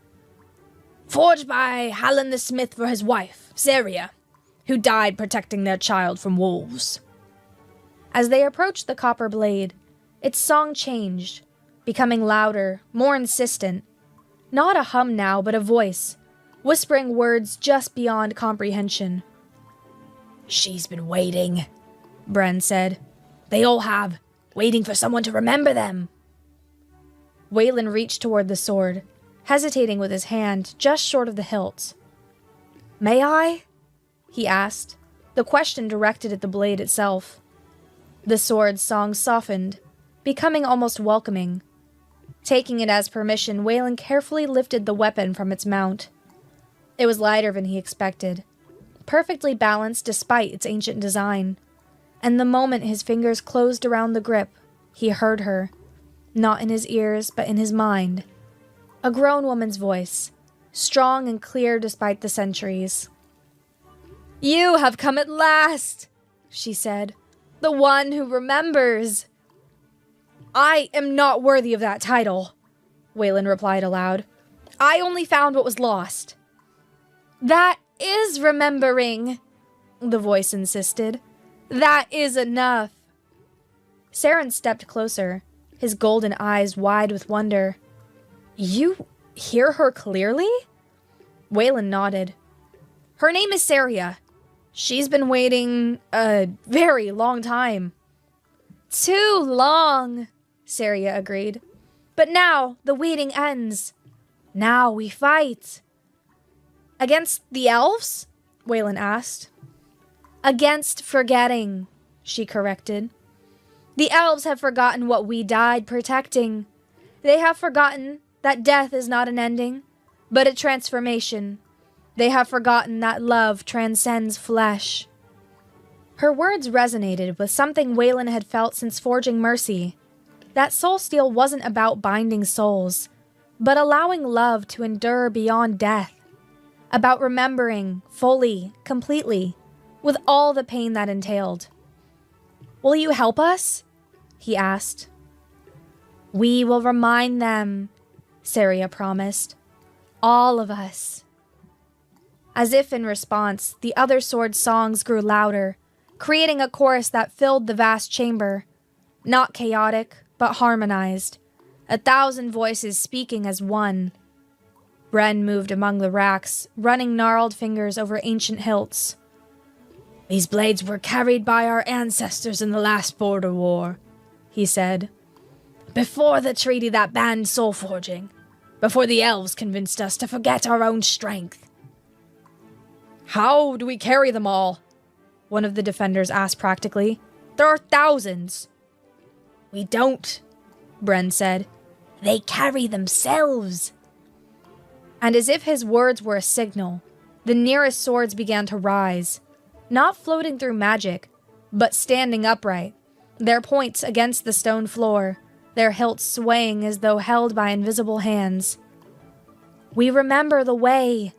Forged by Hallan the Smith for his wife, Saria, who died protecting their child from wolves. As they approached the copper blade, its song changed, becoming louder, more insistent. Not a hum now, but a voice, whispering words just beyond comprehension. She's been waiting, Bren said. They all have, waiting for someone to remember them. Waylon reached toward the sword, hesitating with his hand just short of the hilt. May I? He asked, the question directed at the blade itself. The sword's song softened, becoming almost welcoming. Taking it as permission, Waylon carefully lifted the weapon from its mount. It was lighter than he expected, perfectly balanced despite its ancient design. And the moment his fingers closed around the grip, he heard her, not in his ears, but in his mind. A grown woman's voice, strong and clear despite the centuries. You have come at last, she said. The one who remembers. I am not worthy of that title, Waylon replied aloud. I only found what was lost. That is remembering, the voice insisted. That is enough. Saren stepped closer, his golden eyes wide with wonder. You hear her clearly? Waylon nodded. Her name is Saria. She's been waiting a very long time. Too long, Saria agreed. But now the waiting ends. Now we fight. Against the elves? Waylon asked. Against forgetting, she corrected. The elves have forgotten what we died protecting. They have forgotten that death is not an ending, but a transformation. They have forgotten that love transcends flesh. Her words resonated with something Waylon had felt since forging Mercy. That soul steel wasn't about binding souls, but allowing love to endure beyond death. About remembering fully, completely, with all the pain that entailed. Will you help us? He asked. We will remind them, Saria promised. All of us. As if in response, the other sword's songs grew louder, creating a chorus that filled the vast chamber. Not chaotic, but harmonized. 1,000 voices speaking as one. Bren moved among the racks, running gnarled fingers over ancient hilts. These blades were carried by our ancestors in the last border war, he said. Before the treaty that banned soul forging. Before the elves convinced us to forget our own strength. How do we carry them all? One of the defenders asked practically. There are thousands. We don't, Bren said. They carry themselves. And as if his words were a signal, the nearest swords began to rise, not floating through magic, but standing upright, their points against the stone floor, their hilts swaying as though held by invisible hands. We remember the way,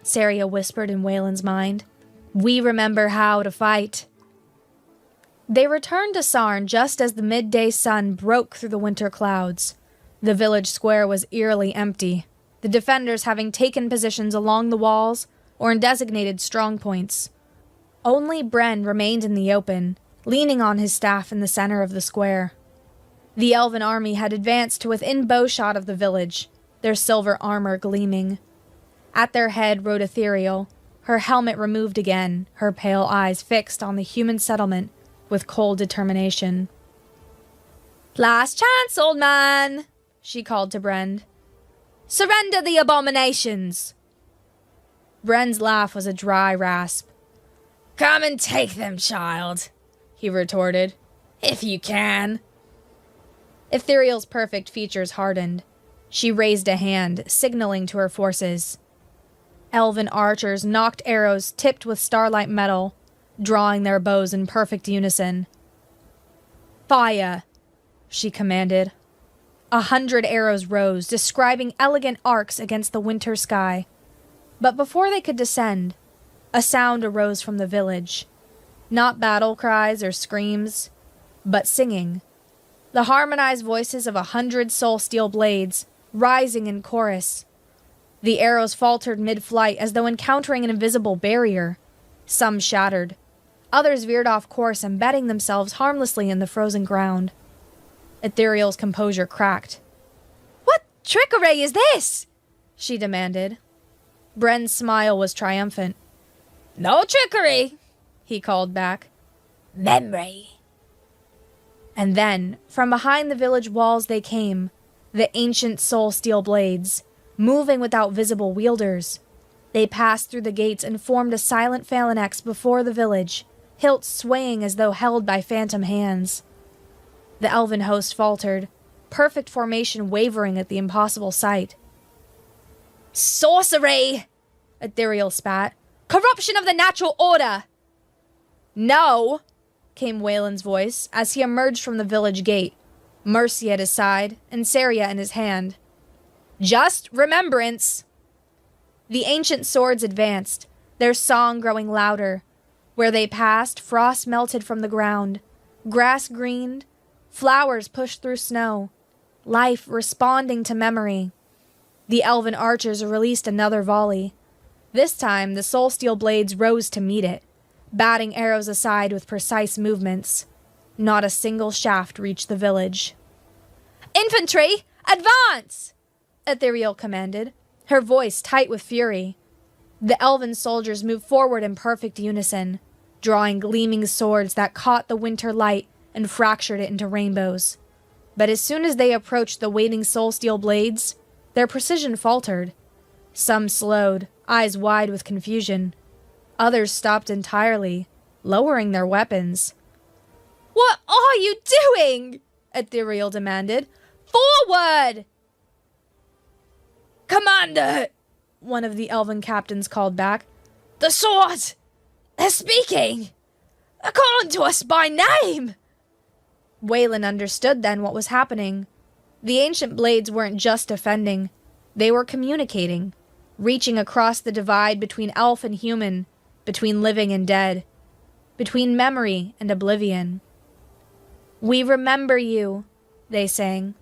Saria whispered in Wayland's mind. We remember how to fight. They returned to Sarn just as the midday sun broke through the winter clouds. The village square was eerily empty, the defenders having taken positions along the walls or in designated strong points. Only Bren remained in the open, leaning on his staff in the center of the square. The elven army had advanced to within bowshot of the village, their silver armor gleaming. At their head rode Ethereal, her helmet removed again, her pale eyes fixed on the human settlement with cold determination. Last chance, old man, she called to Bren. Surrender the abominations! Bren's laugh was a dry rasp. Come and take them, child, he retorted. If you can. Ethereal's perfect features hardened. She raised a hand, signaling to her forces. Elven archers knocked arrows tipped with starlight metal, drawing their bows in perfect unison. Fire, she commanded. 100 arrows rose, describing elegant arcs against the winter sky. But before they could descend, a sound arose from the village. Not battle cries or screams, but singing. The harmonized voices of 100 soul steel blades, rising in chorus. The arrows faltered mid-flight as though encountering an invisible barrier. Some shattered. Others veered off course, embedding themselves harmlessly in the frozen ground. Ethereal's composure cracked. What trickery is this? She demanded. Bren's smile was triumphant. No trickery, he called back. Memory. And then, from behind the village walls they came, the ancient soul steel blades, moving without visible wielders. They passed through the gates and formed a silent phalanx before the village, hilts swaying as though held by phantom hands. The elven host faltered, perfect formation wavering at the impossible sight. Sorcery! Ethereal spat. Corruption of the natural order! No! Came Wayland's voice as he emerged from the village gate, Mercy at his side and Saria in his hand. Just remembrance! The ancient swords advanced, their song growing louder. Where they passed, frost melted from the ground, grass greened, flowers pushed through snow, life responding to memory. The elven archers released another volley. This time, the soul steel blades rose to meet it, batting arrows aside with precise movements. Not a single shaft reached the village. Infantry, advance! Ethereal commanded, her voice tight with fury. The elven soldiers moved forward in perfect unison, drawing gleaming swords that caught the winter light and fractured it into rainbows. But as soon as they approached the waiting soul steel blades, their precision faltered. Some slowed, eyes wide with confusion. Others stopped entirely, lowering their weapons. What are you doing? Ethereal demanded. Forward! Commander! One of the elven captains called back. The swords! They're speaking! They're calling to us by name! Wayland understood then what was happening. The ancient blades weren't just defending. They were communicating, reaching across the divide between elf and human, between living and dead, between memory and oblivion. We remember you, they sang.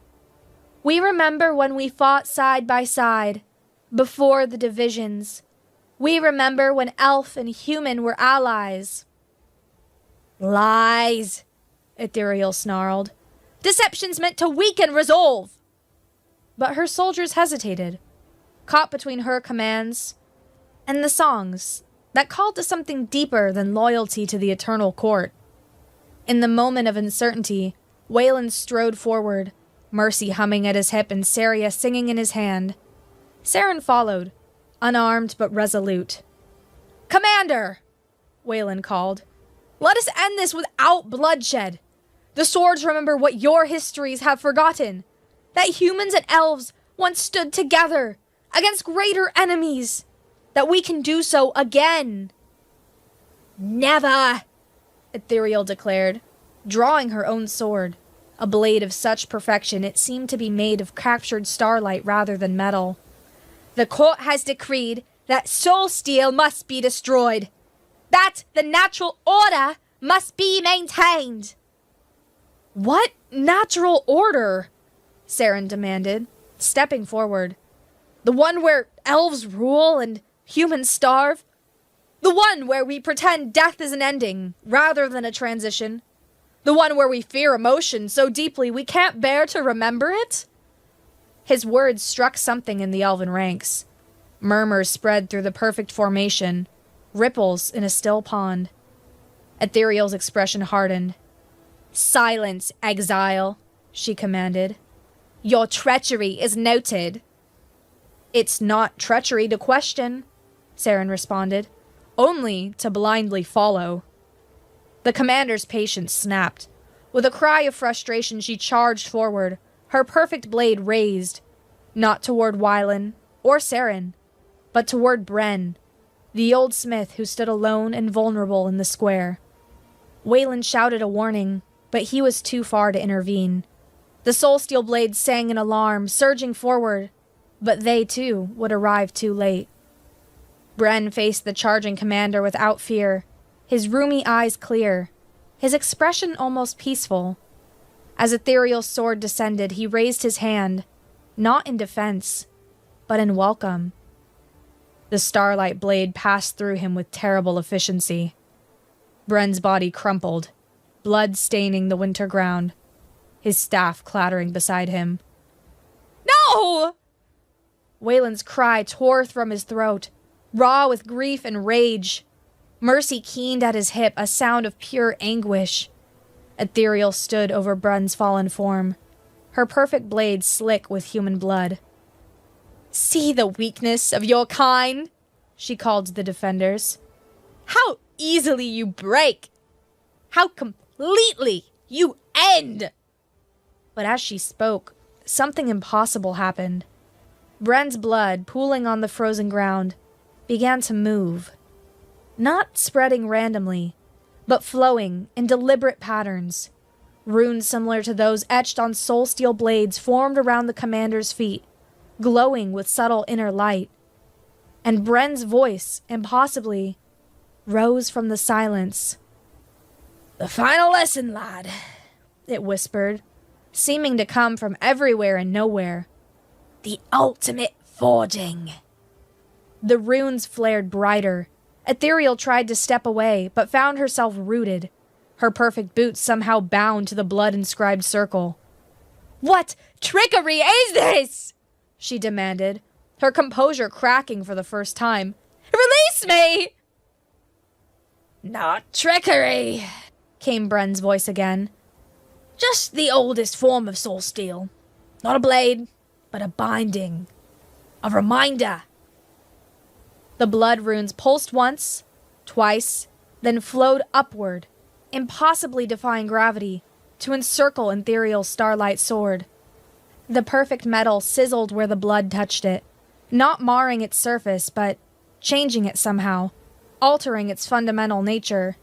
We remember when we fought side by side, before the divisions. We remember when elf and human were allies. Lies, Ethereal snarled. Deception's meant to weaken resolve. But her soldiers hesitated, caught between her commands and the songs that called to something deeper than loyalty to the eternal court. In the moment of uncertainty, Wayland strode forward, Mercy humming at his hip and Saria singing in his hand. Saren followed, unarmed but resolute. Commander! Wayland called. Let us end this without bloodshed. The swords remember what your histories have forgotten. That humans and elves once stood together against greater enemies. That we can do so again. Never, Ethereal declared, drawing her own sword, a blade of such perfection it seemed to be made of captured starlight rather than metal. The court has decreed that soul steel must be destroyed. That the natural order must be maintained. What natural order? Saren demanded, stepping forward. The one where elves rule and humans starve? The one where we pretend death is an ending rather than a transition? The one where we fear emotion so deeply we can't bear to remember it? His words struck something in the elven ranks. Murmurs spread through the perfect formation, ripples in a still pond. Ethereal's expression hardened. Silence, exile, she commanded. Your treachery is noted. It's not treachery to question, Saren responded, only to blindly follow. The commander's patience snapped. With a cry of frustration, she charged forward, her perfect blade raised, not toward Wylan or Saren, but toward Bren, the old smith who stood alone and vulnerable in the square. Wayland shouted a warning, but he was too far to intervene. The soul steel blade sang an alarm, surging forward, but they, too, would arrive too late. Bren faced the charging commander without fear, his roomy eyes clear, his expression almost peaceful. As Ethereal's sword descended, he raised his hand, not in defense, but in welcome. The starlight blade passed through him with terrible efficiency. Bren's body crumpled, blood staining the winter ground, his staff clattering beside him. No! Wayland's cry tore from his throat, raw with grief and rage. Mercy keened at his hip, a sound of pure anguish. Ethereal stood over Bren's fallen form, her perfect blade slick with human blood. See the weakness of your kind, she called to the defenders. How easily you break! How completely you end! But as she spoke, something impossible happened. Bren's blood, pooling on the frozen ground, began to move. Not spreading randomly, but flowing in deliberate patterns. Runes similar to those etched on soul steel blades formed around the commander's feet, glowing with subtle inner light. And Bren's voice, impossibly, rose from the silence. The final lesson, lad, it whispered, seeming to come from everywhere and nowhere. The ultimate forging. The runes flared brighter. Ethereal tried to step away, but found herself rooted, her perfect boots somehow bound to the blood-inscribed circle. What trickery is this? She demanded, her composure cracking for the first time. Release me! Not trickery, came Bren's voice again. Just the oldest form of soul steel. Not a blade, but a binding. A reminder. The blood runes pulsed once, twice, then flowed upward, impossibly defying gravity, to encircle Ethereal's starlight sword. The perfect metal sizzled where the blood touched it, not marring its surface, but changing it somehow, altering its fundamental nature.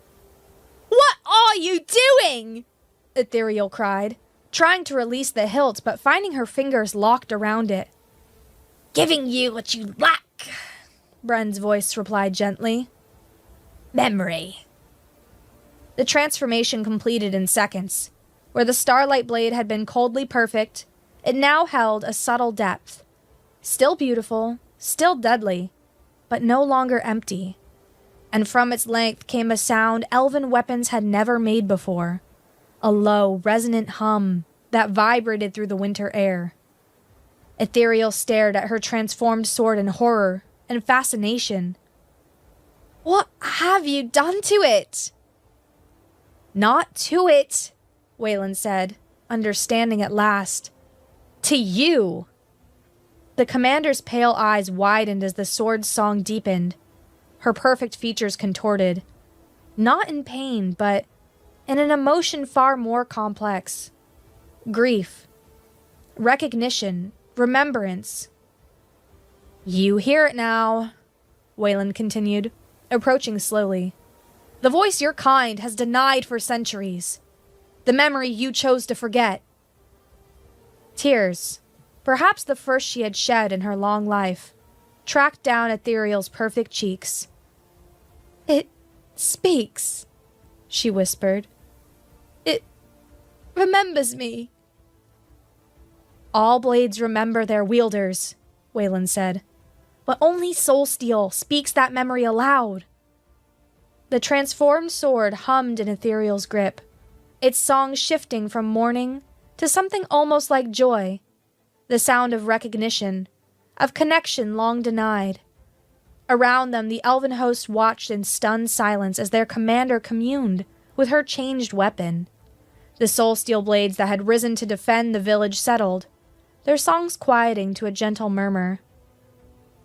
What are you doing? Ethereal cried, trying to release the hilt but finding her fingers locked around it. Giving you what you lack, Bren's voice replied gently. Memory. The transformation completed in seconds. Where the starlight blade had been coldly perfect, it now held a subtle depth. Still beautiful, still deadly, but no longer empty. And from its length came a sound elven weapons had never made before. A low, resonant hum that vibrated through the winter air. Ethereal stared at her transformed sword in horror and fascination. "What have you done to it?" "Not to it," Waylon said, understanding at last. "To you." The commander's pale eyes widened as the sword's song deepened. Her perfect features contorted. Not in pain, but in an emotion far more complex. Grief. Recognition. Remembrance. "You hear it now," Waylon continued, approaching slowly. "The voice your kind has denied for centuries. The memory you chose to forget." Tears, perhaps the first she had shed in her long life, tracked down Ethereal's perfect cheeks. "It speaks," she whispered. "It remembers me." "All blades remember their wielders," Waylon said. "But only Soulsteel speaks that memory aloud." The transformed sword hummed in Ethereal's grip, its song shifting from mourning to something almost like joy, the sound of recognition, of connection long denied. Around them, the elven host watched in stunned silence as their commander communed with her changed weapon. The Soulsteel blades that had risen to defend the village settled, their songs quieting to a gentle murmur.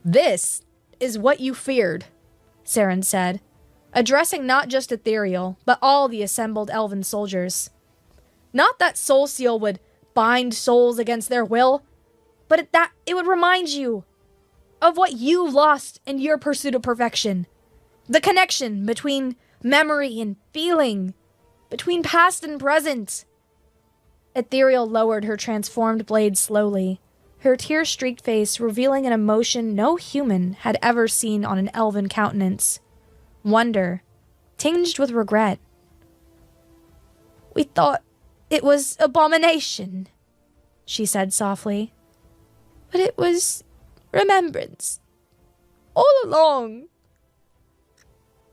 "This is what you feared," Saren said, addressing not just Ethereal, but all the assembled elven soldiers. "Not that Soulsteel would bind souls against their will, but that it would remind you of what you lost in your pursuit of perfection. The connection between memory and feeling, between past and present." Ethereal lowered her transformed blade slowly, her tear-streaked face revealing an emotion no human had ever seen on an elven countenance. Wonder, tinged with regret. "We thought it was abomination," she said softly. "But it was remembrance. All along."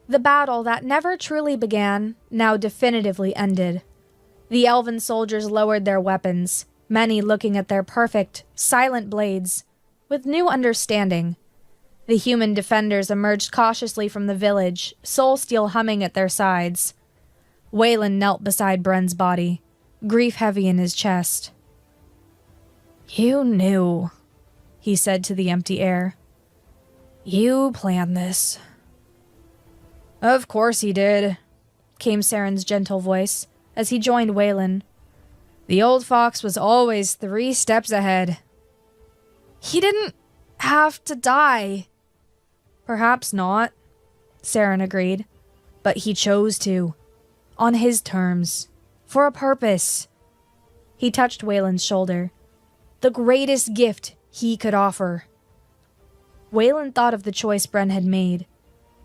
The battle that never truly began now definitively ended. The elven soldiers lowered their weapons, many looking at their perfect, silent blades, with new understanding. The human defenders emerged cautiously from the village, Soulsteel humming at their sides. Waylon knelt beside Bren's body, grief heavy in his chest. "You knew," he said to the empty air. "You planned this." "Of course he did," came Saren's gentle voice, as he joined Waylon. "The old fox was always 3 steps ahead." "He didn't have to die." "Perhaps not," Saren agreed. "But he chose to. On his terms. For a purpose." He touched Waylon's shoulder. "The greatest gift he could offer." Waylon thought of the choice Bren had made.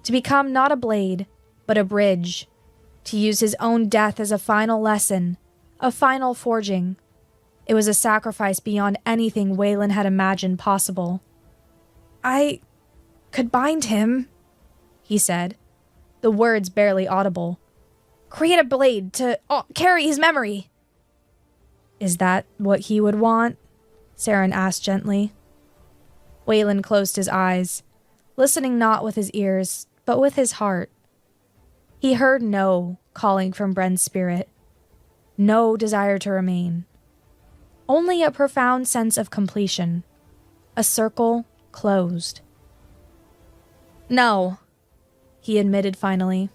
To become not a blade, but a bridge. To use his own death as a final lesson, a final forging. It was a sacrifice beyond anything Waylon had imagined possible. "I could bind him," he said, the words barely audible. "Create a blade to carry his memory." "Is that what he would want?" Saren asked gently. Waylon closed his eyes, listening not with his ears, but with his heart. He heard no calling from Bren's spirit. No desire to remain. Only a profound sense of completion. A circle closed. "No," he admitted finally.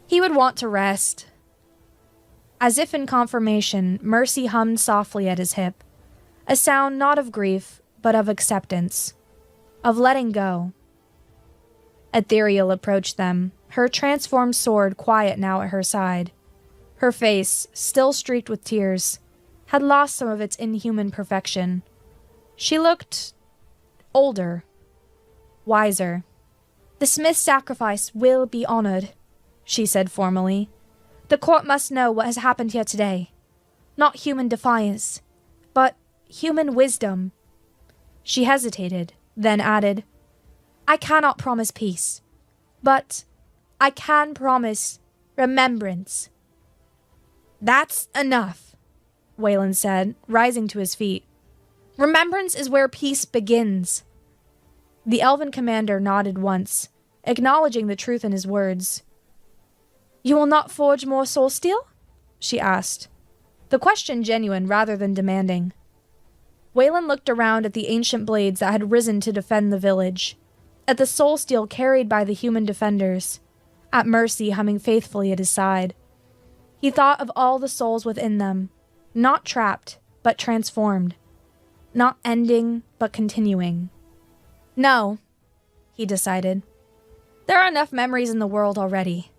He would want to rest. As if in confirmation, Mercy hummed softly at his hip, a sound not of grief, but of acceptance, of letting go. Ethereal approached them, her transformed sword quiet now at her side. Her face, still streaked with tears, had lost some of its inhuman perfection. She looked older, wiser. "The smith's sacrifice will be honored," she said formally. "The court must know what has happened here today. not human defiance, but human wisdom. She hesitated, then added, I cannot promise peace, but I can promise remembrance. That's enough, Waylon said, rising to his feet. Remembrance is where peace begins. The elven commander nodded once, acknowledging the truth in his words. You will not forge more soul steel? She asked, the question genuine rather than demanding. Waylon looked around at the ancient blades that had risen to defend the village, at the soul steel carried by the human defenders, at Mercy humming faithfully at his side. He thought of all the souls within them, not trapped, but transformed, not ending, but continuing. No, he decided. There are enough memories in the world already.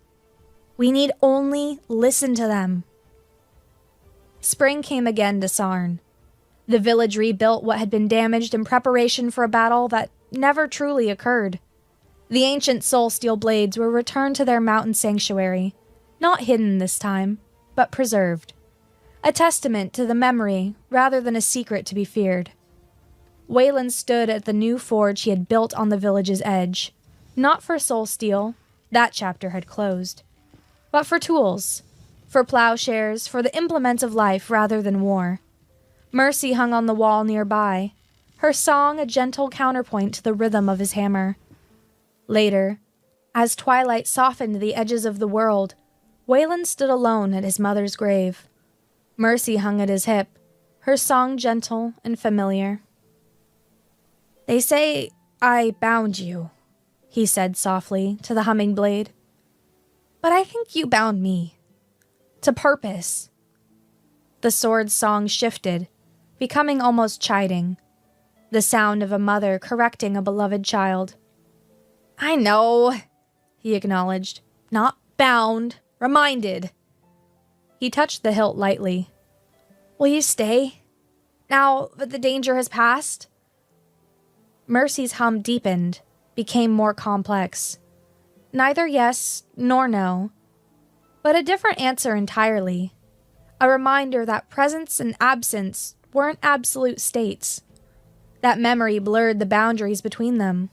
We need only listen to them. Spring came again to Sarn. The village rebuilt what had been damaged in preparation for a battle that never truly occurred. The ancient soul steel blades were returned to their mountain sanctuary, not hidden this time, but preserved. A testament to the memory rather than a secret to be feared. Waylon stood at the new forge he had built on the village's edge, not for soul steel, that chapter had closed, but for tools, for plowshares, for the implements of life rather than war. Mercy hung on the wall nearby, her song a gentle counterpoint to the rhythm of his hammer. Later, as twilight softened the edges of the world, Waylon stood alone at his mother's grave. Mercy hung at his hip, her song gentle and familiar. They say I bound you, he said softly to the humming blade. But I think you bound me. To purpose. The sword's song shifted, becoming almost chiding, the sound of a mother correcting a beloved child. I know, he acknowledged. Not bound, reminded. He touched the hilt lightly. Will you stay, now that the danger has passed? Mercy's hum deepened, became more complex. Neither yes nor no, but a different answer entirely. A reminder that presence and absence weren't absolute states. That memory blurred the boundaries between them.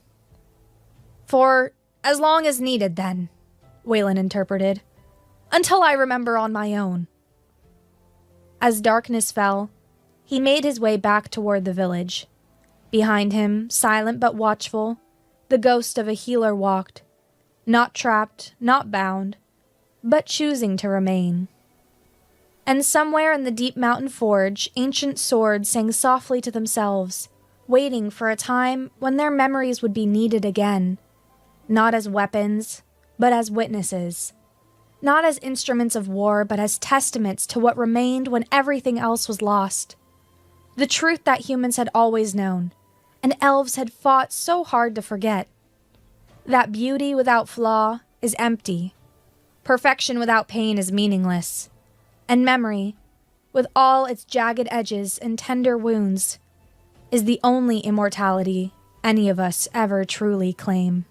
For as long as needed, then, Waylon interpreted. Until I remember on my own. As darkness fell, he made his way back toward the village. Behind him, silent but watchful, the ghost of a healer walked, not trapped, not bound, but choosing to remain. And somewhere in the deep mountain forge, ancient swords sang softly to themselves, waiting for a time when their memories would be needed again, not as weapons, but as witnesses. Not as instruments of war, but as testaments to what remained when everything else was lost. The truth that humans had always known, and elves had fought so hard to forget. That beauty without flaw is empty. Perfection without pain is meaningless. And memory, with all its jagged edges and tender wounds, is the only immortality any of us ever truly claim.